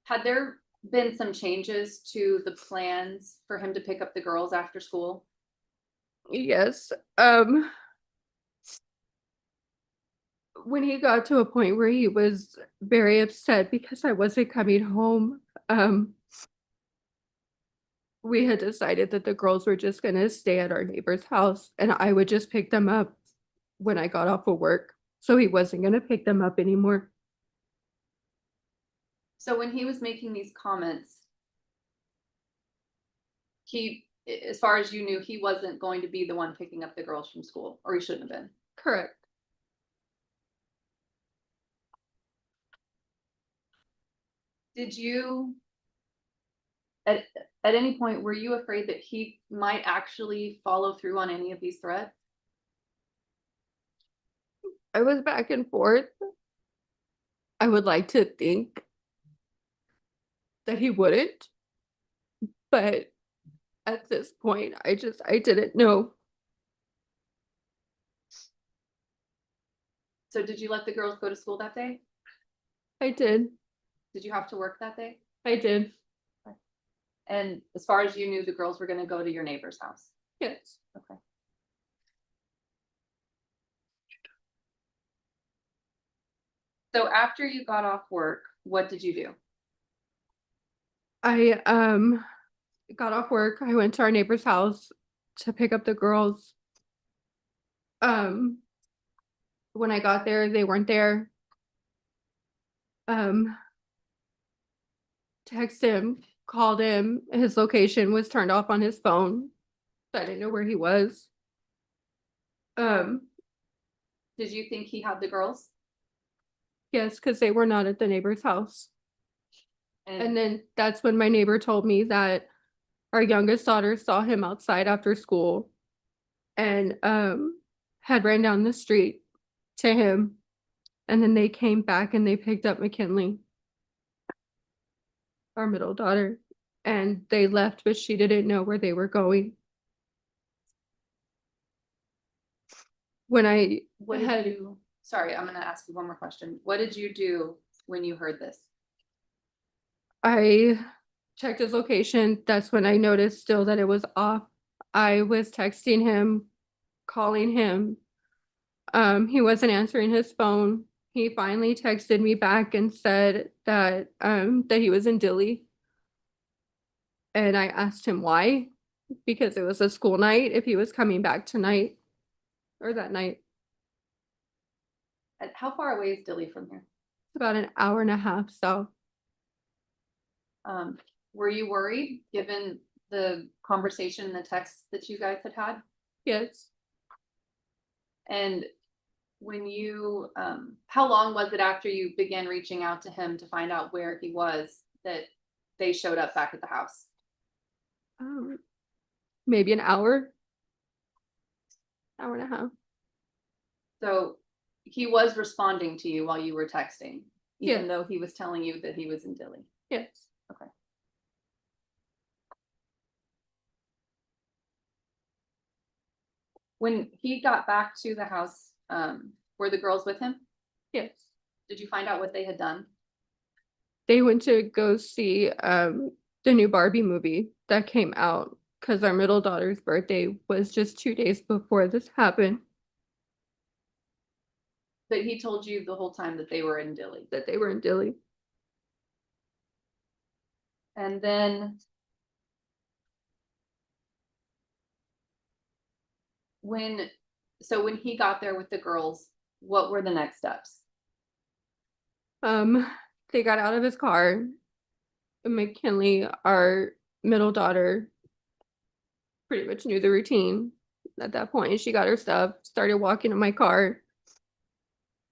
had there been some changes to the plans for him to pick up the girls after school? Yes. When he got to a point where he was very upset because I wasn't coming home, we had decided that the girls were just gonna stay at our neighbor's house and I would just pick them up when I got off of work. So he wasn't gonna pick them up anymore. So when he was making these comments, as far as you knew, he wasn't going to be the one picking up the girls from school, or he shouldn't have been. Correct. Did you, at any point, were you afraid that he might actually follow through on any of these threats? I was back and forth. I would like to think that he wouldn't, but at this point, I didn't know. So did you let the girls go to school that day? I did. Did you have to work that day? I did. And as far as you knew, the girls were gonna go to your neighbor's house? Yes. Okay. So after you got off work, what did you do? I got off work. I went to our neighbor's house to pick up the girls. Um, when I got there, they weren't there. Texted him, called him. His location was turned off on his phone. So I didn't know where he was. Um, Did you think he had the girls? yes, because they were not at the neighbor's house. And And then that's when my neighbor told me that our youngest daughter saw him outside after school and had ran down the street to him. And then they came back and they picked up McKinley, our middle daughter, and they left, but she didn't know where they were going. When I what had, did you, sorry, I'm gonna ask you one more question. What did you do when you heard this? I checked his location, that's when I noticed still that it was off. I was texting him, calling him. He wasn't answering his phone. He finally texted me back and said that that he was in Dilley. And I asked him why, because it was a school night, if he was coming back tonight or that night. And how far away is Dilly from here? It's about an hour and a half south. Were you worried, given the conversation, the text that you guys had had? Yes. And when you, how long was it after you began reaching out to him to find out where he was that they showed up back at the house? Maybe an hour. Hour and a half. So he was responding to you while you were texting, even Yeah. though he was telling you that he was in Dilly. Yes. Okay. When he got back to the house, were the girls with him? Yes. Did you find out what they had done? They went to go see the new Barbie movie that came out because our middle daughter's birthday was just 2 days before this happened, But he told you the whole time that they were in Dilly. that they were in Dilley. And then when he got there with the girls, what were the next steps? They got out of his car. McKinley, our middle daughter, pretty much knew the routine at that point. She got her stuff, started walking in my car.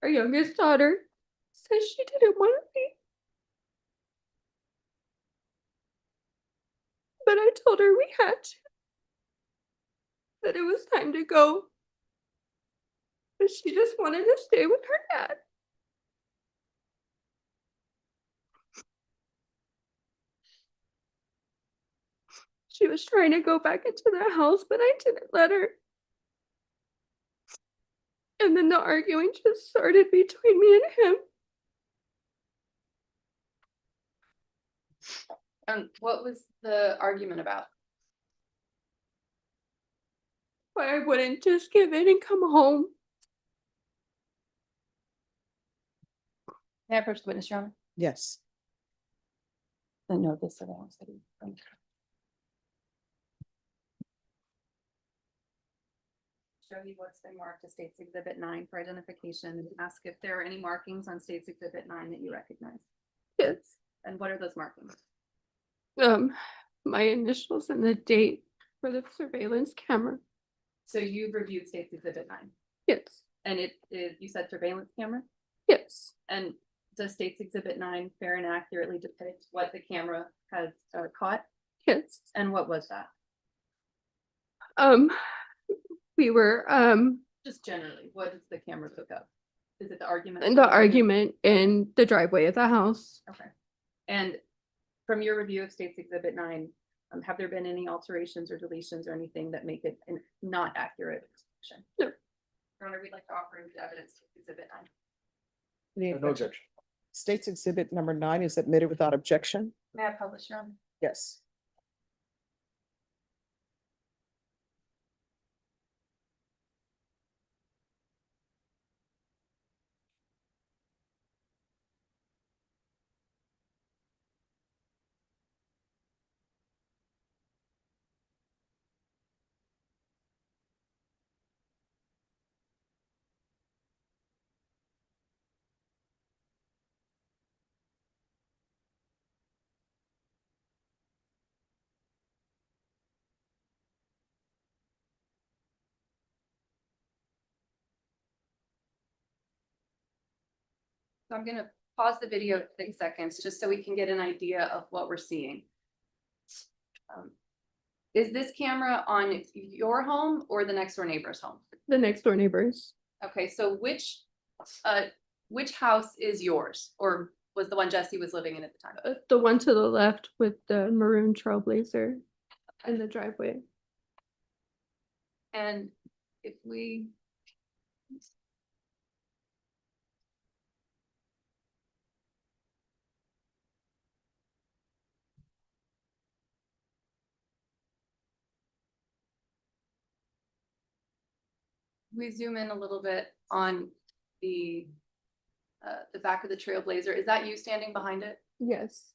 Our youngest daughter said she didn't want to leave. But I told her we had to. That it was time to go. But she just wanted to stay with her dad. She was trying to go back into the house, but I didn't let her. And then the arguing just started between me and him. And what was the argument about? Why I wouldn't just give in and come home. May I approach the witness, Your Honor? Yes. The note this surveillance video. Show you what's been marked as State's Exhibit 9 for identification and ask if there are any markings on State's Exhibit 9 that you recognize. Yes. And what are those markings? My initials and the date for the surveillance camera. So you've reviewed State's Exhibit 9 Yes. and you said surveillance camera? Yes. And does State's Exhibit 9 fair and accurately depict what the camera has caught? Yes. And what was that? We were Just generally, what does the camera pick up? Is it the argument? in the argument in the driveway of the house. Okay. And from your review of State's Exhibit 9, have there been any alterations or deletions or anything that make it an not accurate depiction? No. Your Honor, we'd like to offer the evidence to Exhibit 9. Any No objection. State's Exhibit number 9 is admitted without objection. May I publish, Your Honor? Yes. So I'm gonna pause the video at 6 seconds, just so we can get an idea of what we're seeing. Is this camera on your home or the next door neighbor's home? The next door neighbors. Okay, so which house is yours, or was the one Jesse was living in at the time? The one to the left with the maroon trailblazer in the driveway. And if we. We zoom in a little bit on the back of the Trailblazer. Is that you standing behind it? Yes.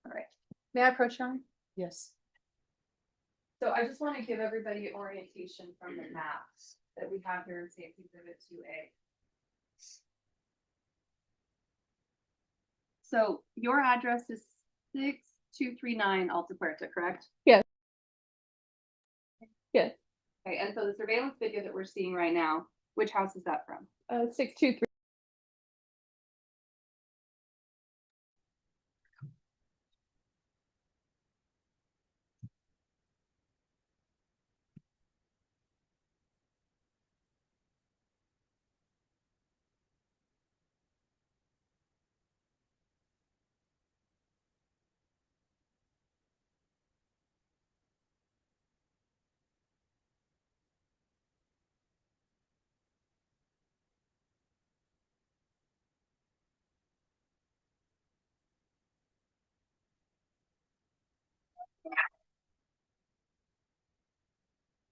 All right. May I approach, Sean? Yes. So I just want to give everybody orientation from the maps that we have here in State's Exhibit 2A. So your address is 6239 Alta Puerta, correct? Yes. Yes. Okay, and so the surveillance video that we're seeing right now, which house is that from? 623.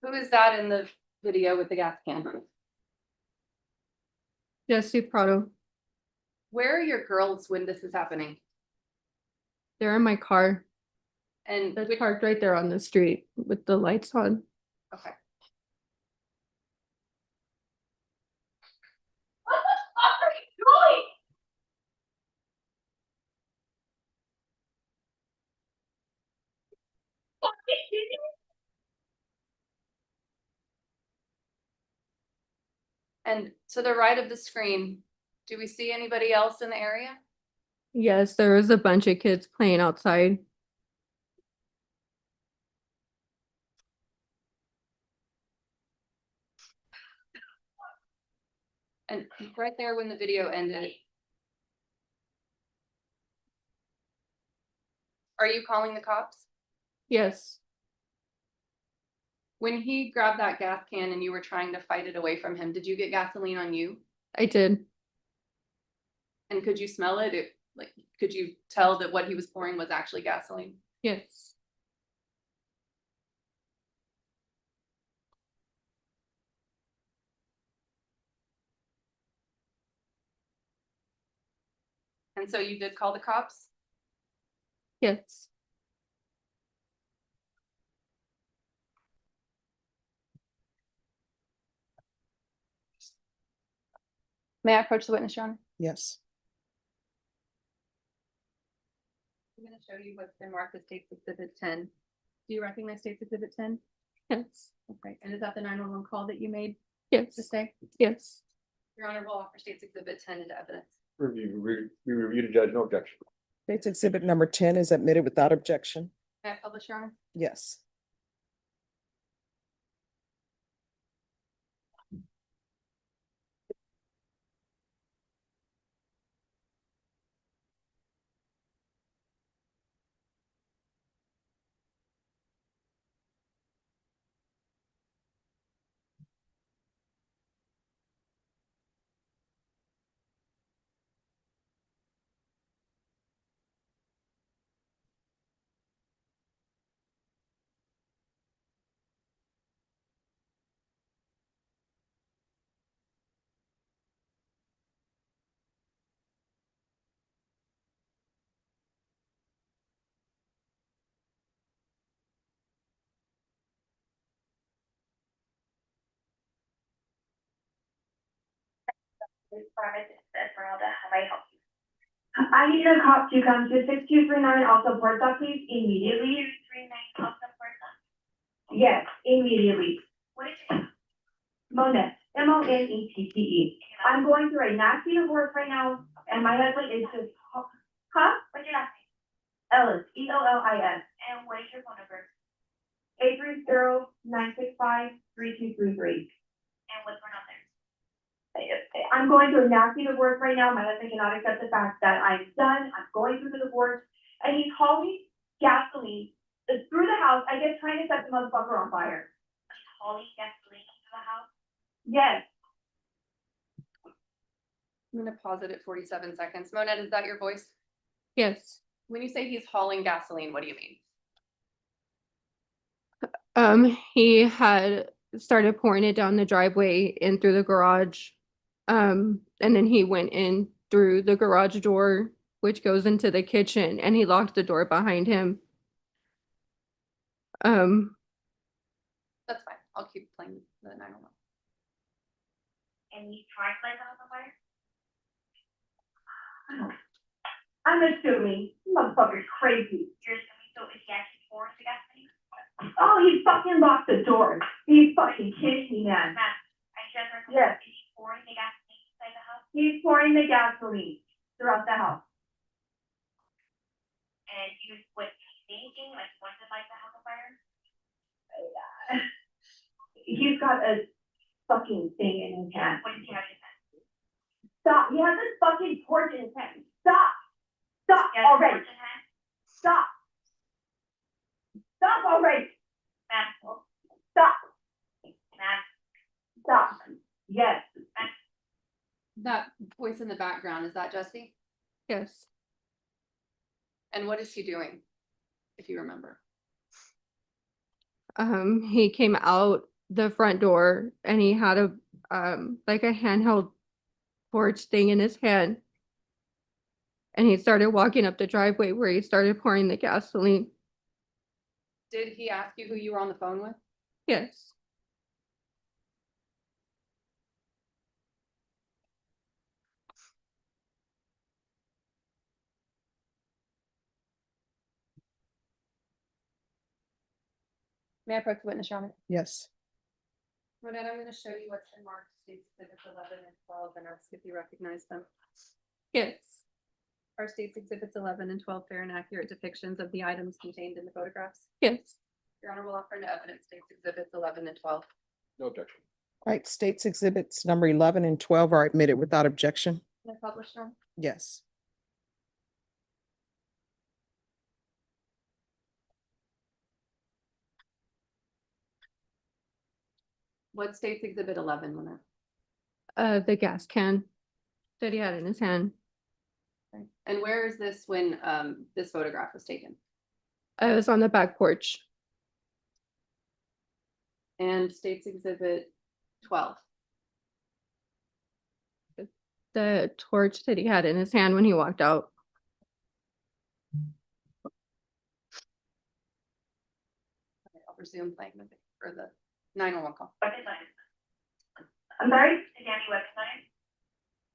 Who is that in the video with the gas can? Jesse Prado. Where are your girls when this is happening? They're in my car. And They're which, parked right there on the street with the lights on. okay. And to the right of the screen, do we see anybody else in the area? Yes, there was a bunch of kids playing outside. And right there when the video ended. Are you calling the cops? Yes. When he grabbed that gas can and you were trying to fight it away from him, did you get gasoline on you? I did. And could you smell it? Like, could you tell that what he was pouring was actually gasoline? Yes. And so you did call the cops? Yes. May I approach the witness, Your Honor? Yes. I'm going to show you what's been marked as State's Exhibit 10. Do you recognize State's Exhibit 10? Yes. Okay, and is that the 911 call that you made Yes. this day? Yes. Your Honor, will offer State's Exhibit 10 into evidence. We reviewed a judge, no objection. State's Exhibit number 10 is admitted without objection. May I publish, Your Honor? Yes. Esmeralda, how may I help you? I need a cop to come to 6239 Alta Puerta, please, immediately. 239 Alta Puerta? Yes, immediately. What is your name? Monette, Monette. I'm going through a nasty divorce right now, and my husband is just, huh? What's your last name? Ellis, Ellis. And what is your phone number? 830-965-3233. And what's going on there? I'm going through a nasty divorce right now. My husband cannot accept the fact that I'm done. I'm going through the divorce. And he's hauling gasoline through the house, I guess, trying to set the motherfucker on fire. He's hauling gasoline into the house? Yes. I'm gonna pause it at 47 seconds. Monette, is that your voice? Yes. When you say he's hauling gasoline, what do you mean? He had started pouring it down the driveway in through the garage. And then he went in through the garage door, which goes into the kitchen, and he locked the door behind him. That's fine. I'll keep playing the 911. And he's trying to light the house on fire? I'm assuming. Motherfucker's crazy. You're assuming, so is he actually pouring the gasoline? Oh, he fucking locked the door. He's fucking kidding me, man. Matt, I just heard. Yes. Is he pouring the gasoline inside the house? He's pouring the gasoline throughout the house. And he was, what, thinking, like, when to light the house on fire? He's got a fucking thing in his hand. What does he have in his hand? Stop. He has this fucking torch in his hand. Stop. Stop already. Stop. Stop already. Matt. Stop. Matt. Stop. Yes. Matt. That voice in the background, is that Jesse? Yes. And what is he doing, if you remember? He came out the front door and he had a like a handheld torch thing in his hand. And he started walking up the driveway where he started pouring the gasoline. Did he ask you who you were on the phone with? Yes. May I approach the witness, Your Honor? Yes. Renette, I'm gonna show you what's in marked states exhibits 11 and 12 and ask if you recognize them. Yes. Are states exhibits 11 and 12 fair and accurate depictions of the items contained in the photographs? Yes. Your Honor will offer no evidence states exhibits 11 and 12. No objection. All right, states exhibits number 11 and 12 are admitted without objection. Can I publish them? Yes. What states exhibit 11, Renette? The gas can that he had in his hand. Okay. And where is this when this photograph was taken? I was on the back porch. And states exhibit 12. The torch that he had in his hand when he walked out. Okay, I'll resume playing for the 911 call. What is that? I'm sorry? Is Danny Webster?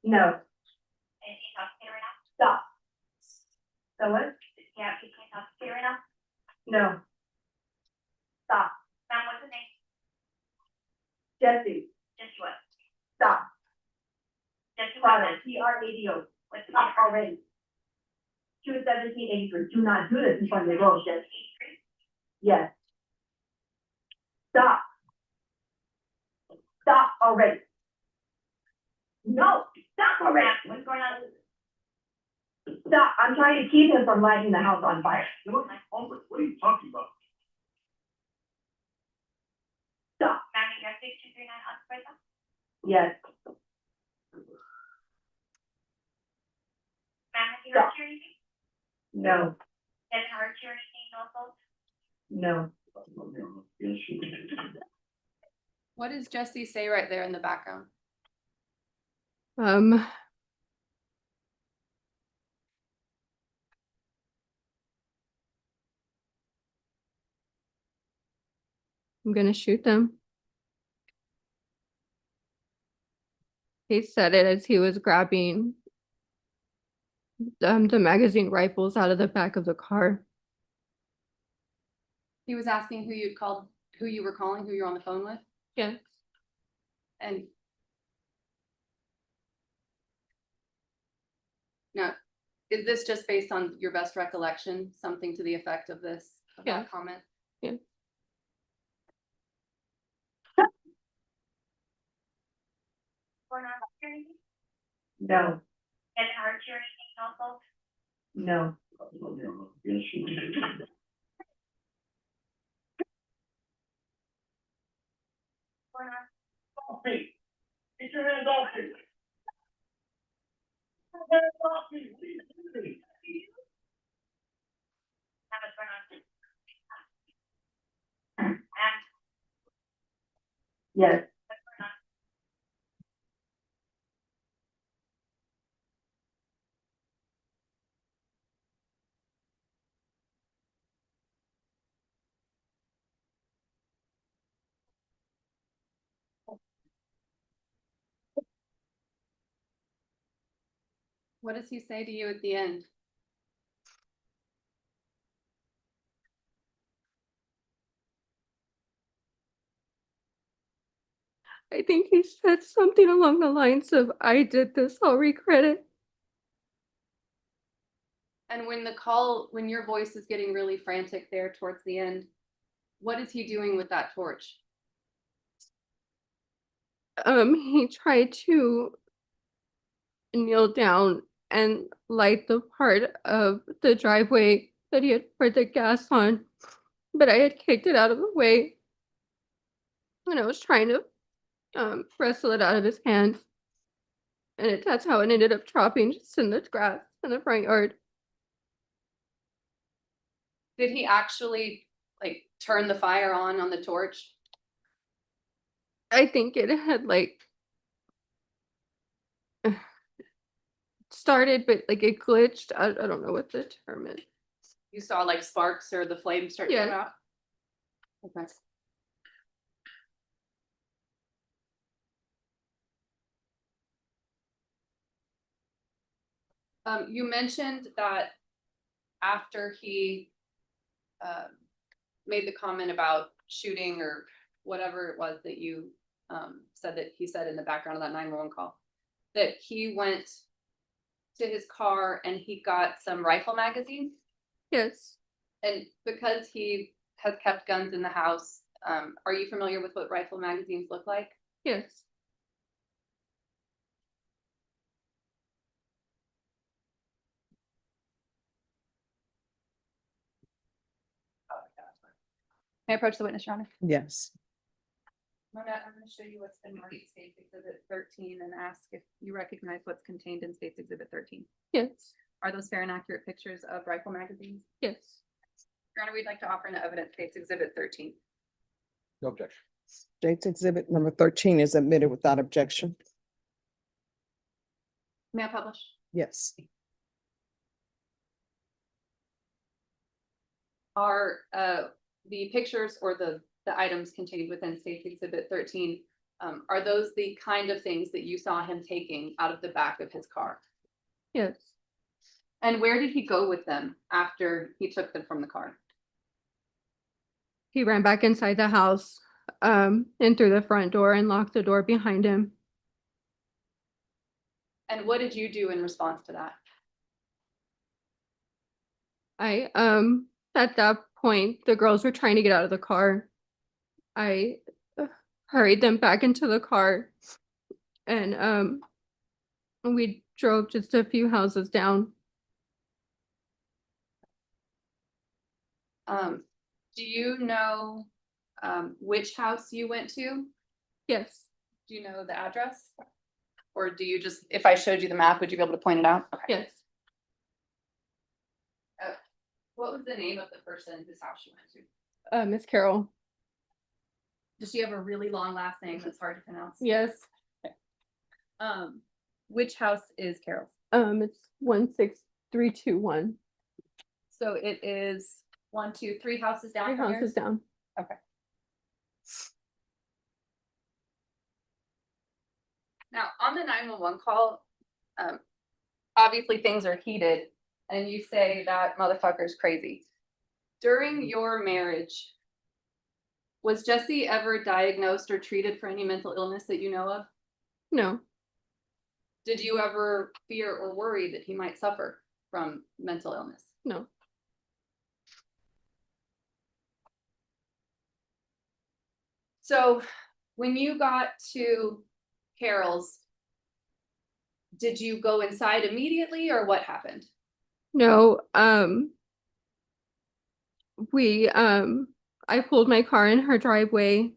No. And is he talking to you right now? Stop. So what? Yeah, he can't talk to you right now? No. Stop. Ma'am, what's his name? Jesse. Jesse what? Stop. Jesse Prado. Prado. What's stop already. 21783. Do not do this in front of the road, Jesse. Yes. Stop. Stop already. No, stop already. What's going on? Stop. I'm trying to keep him from lighting the house on fire. What are you talking about? Stop. Ma'am, you got 6239 on right now? Yes. Ma'am, have you hurt you or anything? No. Has it hurt you or anything, no assault? No. What does Jesse say right there in the background? I'm gonna shoot them. He said it as he was grabbing the magazine rifles out of the back of the car. He was asking who you'd called, who you were calling, who you're on the phone with, Yeah. and now, is this just based on your best recollection, something to the effect of this, of Yeah. that comment? Yeah. We're not hearing you? No. And our hearing also? No. We're not. Get your hands off me. Get your hands off me. What are you doing? Have it turn on. Yes. What does he say to you at the end? I think he said something along the lines of, I did this, I'll regret it. And when the call, when your voice is getting really frantic there towards the end, what is he doing with that torch? He tried to kneel down and light the part of the driveway that he had poured the gas on, but I had kicked it out of the way. And I was trying to wrestle it out of his hand. And that's how it ended up dropping just in the grass in the front yard. Did he actually like turn the fire on the torch? I think it had like started, but like it glitched. I don't know what the term is. You saw like sparks or the flames start to come Yeah. out? Okay. You mentioned that after he made the comment about shooting or whatever it was that you said that he said in the background of that 911 call, that he went to his car and he got some rifle magazines. Yes. And because he has kept guns in the house, are you familiar with what rifle magazines look like? Yes. May I approach the witness, Your Honor? Yes. Monette, I'm going to show you what's been marked States Exhibit 13 and ask if you recognize what's contained in States Exhibit 13. Yes. Are those fair and accurate pictures of rifle magazines? Yes. Your Honor, we'd like to offer into evidence States Exhibit 13. No objection. State's exhibit number 13 is admitted without objection. May I publish? Yes. Are the pictures or the items contained within States Exhibit 13, are those the kind of things that you saw him taking out of the back of his car? Yes. And where did he go with them after he took them from the car? He ran back inside the house, and through the front door and locked the door behind him. And what did you do in response to that? I at that point the girls were trying to get out of the car. I hurried them back into the car and we drove just a few houses down. Do you know which house you went to? Yes. Do you know the address? Or do you just, if I showed you the map, would you be able to point it out? Okay. Yes. What was the name of the person whose house you went to? Miss Carol. Does she have a really long last name that's hard to pronounce? Yes. Which house is Carol's? It's 16321. So it is 1, 2, 3 houses down. 3 from houses yours? down. Okay. Now, on the 911 call, obviously things are heated and you say that motherfucker's crazy. During your marriage, was Jesse ever diagnosed or treated for any mental illness that you know of? No, Did you ever fear or worry that he might suffer from mental illness? no. So when you got to Carol's, did you go inside immediately or what happened? No, I pulled my car in her driveway.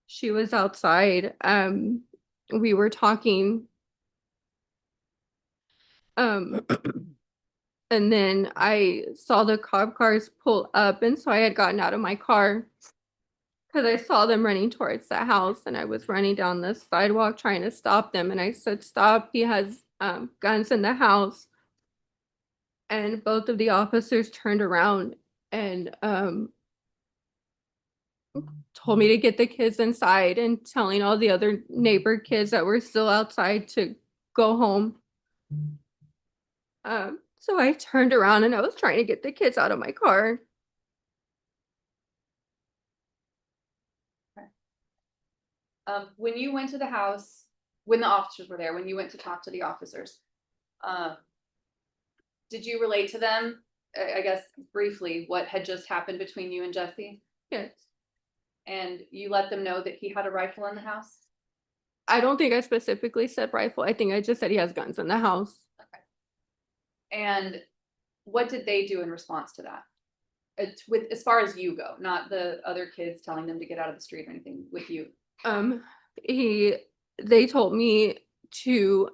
She was outside. We were talking. Um, and then I saw the cop cars pull up, and so I had gotten out of my car because I saw them running towards the house, and I was running down the sidewalk trying to stop them, and I said, "Stop, he has guns in the house." And both of the officers turned around and told me to get the kids inside and telling all the other neighbor kids that were still outside to go home. So I turned around and I was trying to get the kids out of my car. When you went to the house, when the officers were there, when you went to talk to the officers, did you relate to them, I guess briefly, what had just happened between you and Jesse? Yes. And you let them know that he had a rifle in the house? I don't think I specifically said rifle. I think I just said he has guns in the house. Okay. And what did they do in response to that? With as far as you go, not the other kids telling them to get out of the street or anything, with you. They told me to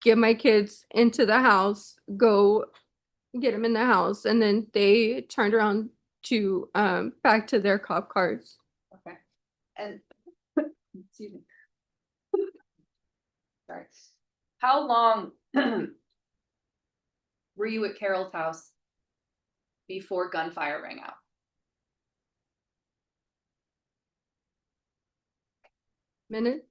get my kids into the house, go get them in the house, and then they turned around to back to their cop cars. Okay. And excuse me. Sorry. How long were you at Carol's house before gunfire rang out? Minute?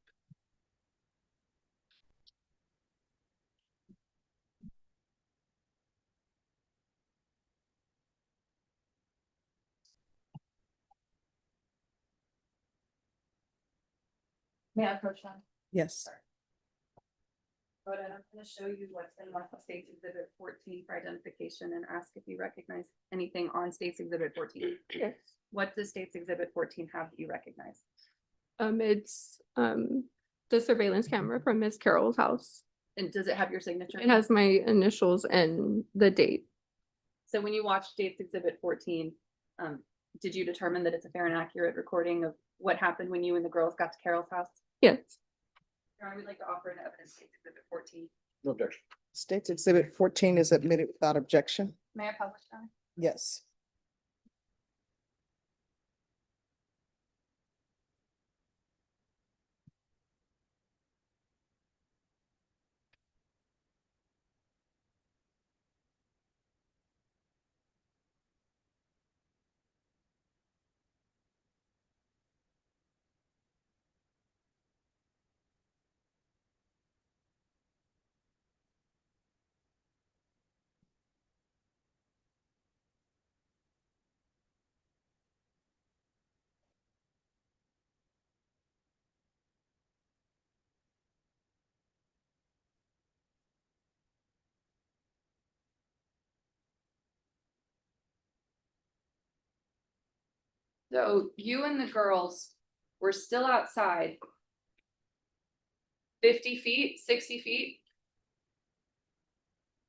May I approach them? Yes. But I'm gonna show you what's in State's Exhibit 14 for identification and ask if you recognize anything on State's Exhibit 14. Yes. What does State's Exhibit 14 have that you recognize? It's the surveillance camera from Miss Carol's house. And does it have your signature? It has my initials and the date. So when you watch State's Exhibit 14, did you determine that it's a fair and accurate recording of what happened when you and the girls got to Carol's house? Yes. I would like to offer an evidence State's Exhibit 14. No objection. State's Exhibit 14 is admitted without objection. May I publish that? Yes. So you and the girls were still outside 50 feet, 60 feet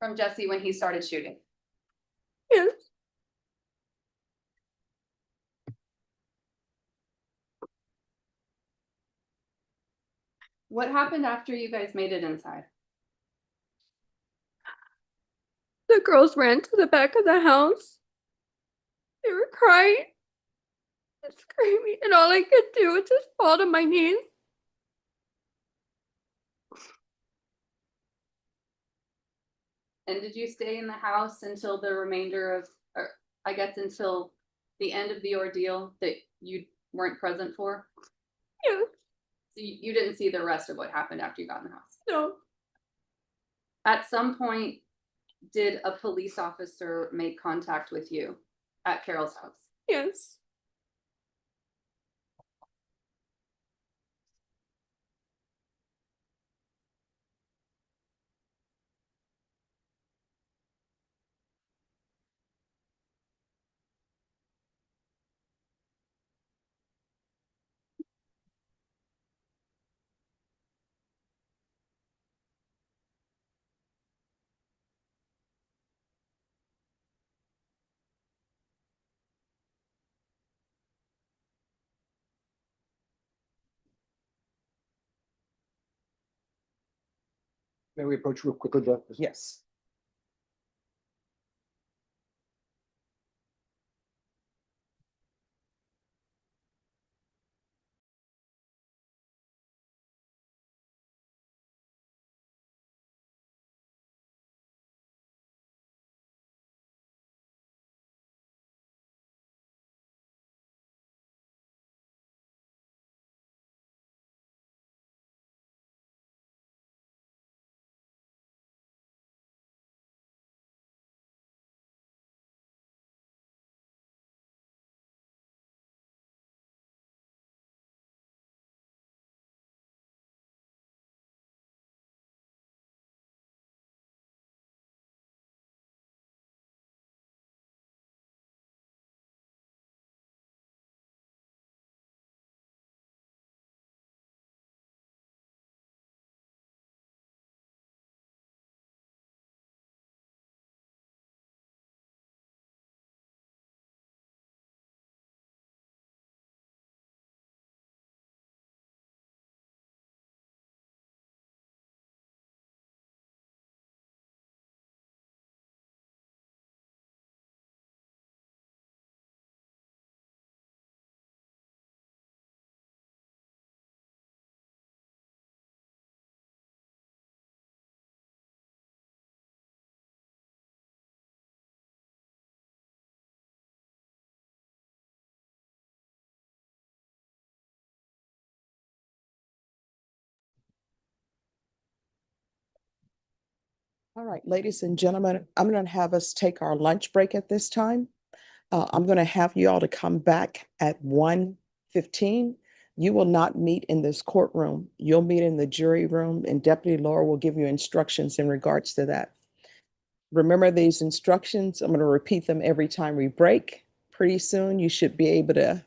from Jesse when he started shooting. Yes. What happened after you guys made it inside? The girls ran to the back of the house. They were crying and screaming, and all I could do was just fall to my knees. And did you stay in the house until the remainder of, or I guess until the end of the ordeal that you weren't present for? Yes. So you didn't see the rest of what happened after you got in the house? No. At some point, did a police officer make contact with you at Carol's house? Yes. May we approach real quickly, Jeff? Yes. All right, ladies and gentlemen, I'm going to have us take our lunch break at this time. I'm going to have you all to come back at 1:15. You will not meet in this courtroom. You'll meet in the jury room, and Deputy Laura will give you instructions in regards to that. Remember these instructions. I'm going to repeat them every time we break. Pretty soon, you should be able to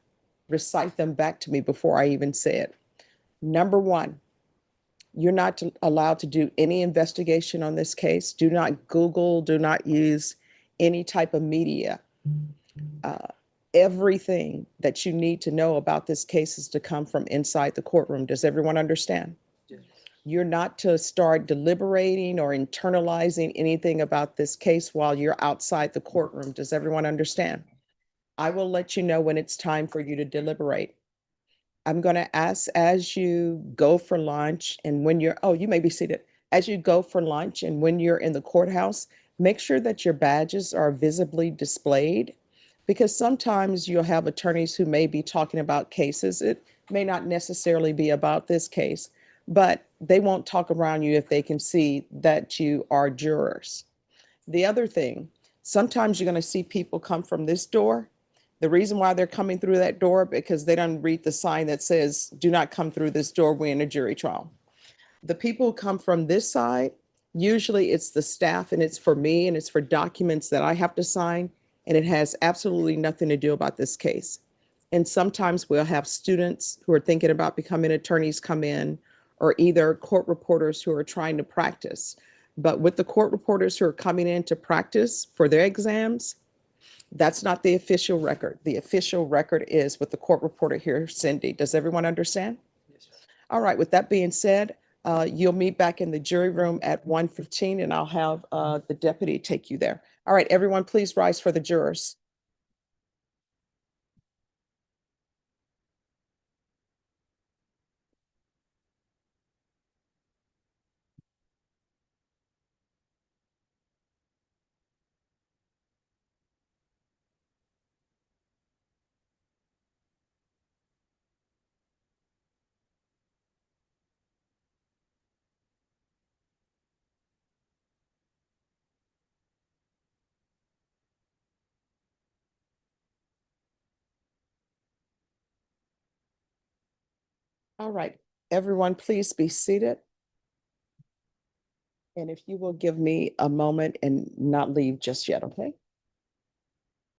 recite them back to me before I even say it. Number one, you're not allowed to do any investigation on this case. Do not Google, do not use any type of media. Uh, Everything that you need to know about this case is to come from inside the courtroom. Does everyone understand? You're not to start deliberating or internalizing anything about this case while you're outside the courtroom. Does everyone understand? I will let you know when it's time for you to deliberate. I'm going to ask as you go for lunch and when you're, oh, you may be seated. As you go for lunch and when you're in the courthouse, make sure that your badges are visibly displayed because sometimes you'll have attorneys who may be talking about cases. It may not necessarily be about this case, but they won't talk around you if they can see that you are jurors. The other thing, sometimes you're going to see people come from this door. The reason why they're coming through that door because they don't read the sign that says, do not come through this door, we're in a jury trial. The people who come from this side, usually it's the staff and it's for me and it's for documents that I have to sign and it has absolutely nothing to do about this case. And sometimes we'll have students who are thinking about becoming attorneys come in or either court reporters who are trying to practice. But with the court reporters who are coming in to practice for their exams, that's not the official record. The official record is with the court reporter here, Cindy. Does everyone understand? All right, with that being said, you'll meet back in the jury room at 1:15 and I'll have the deputy take you there. All right, everyone, please rise for the jurors. All right, everyone, please be seated. And if you will give me a moment and not leave just yet, okay?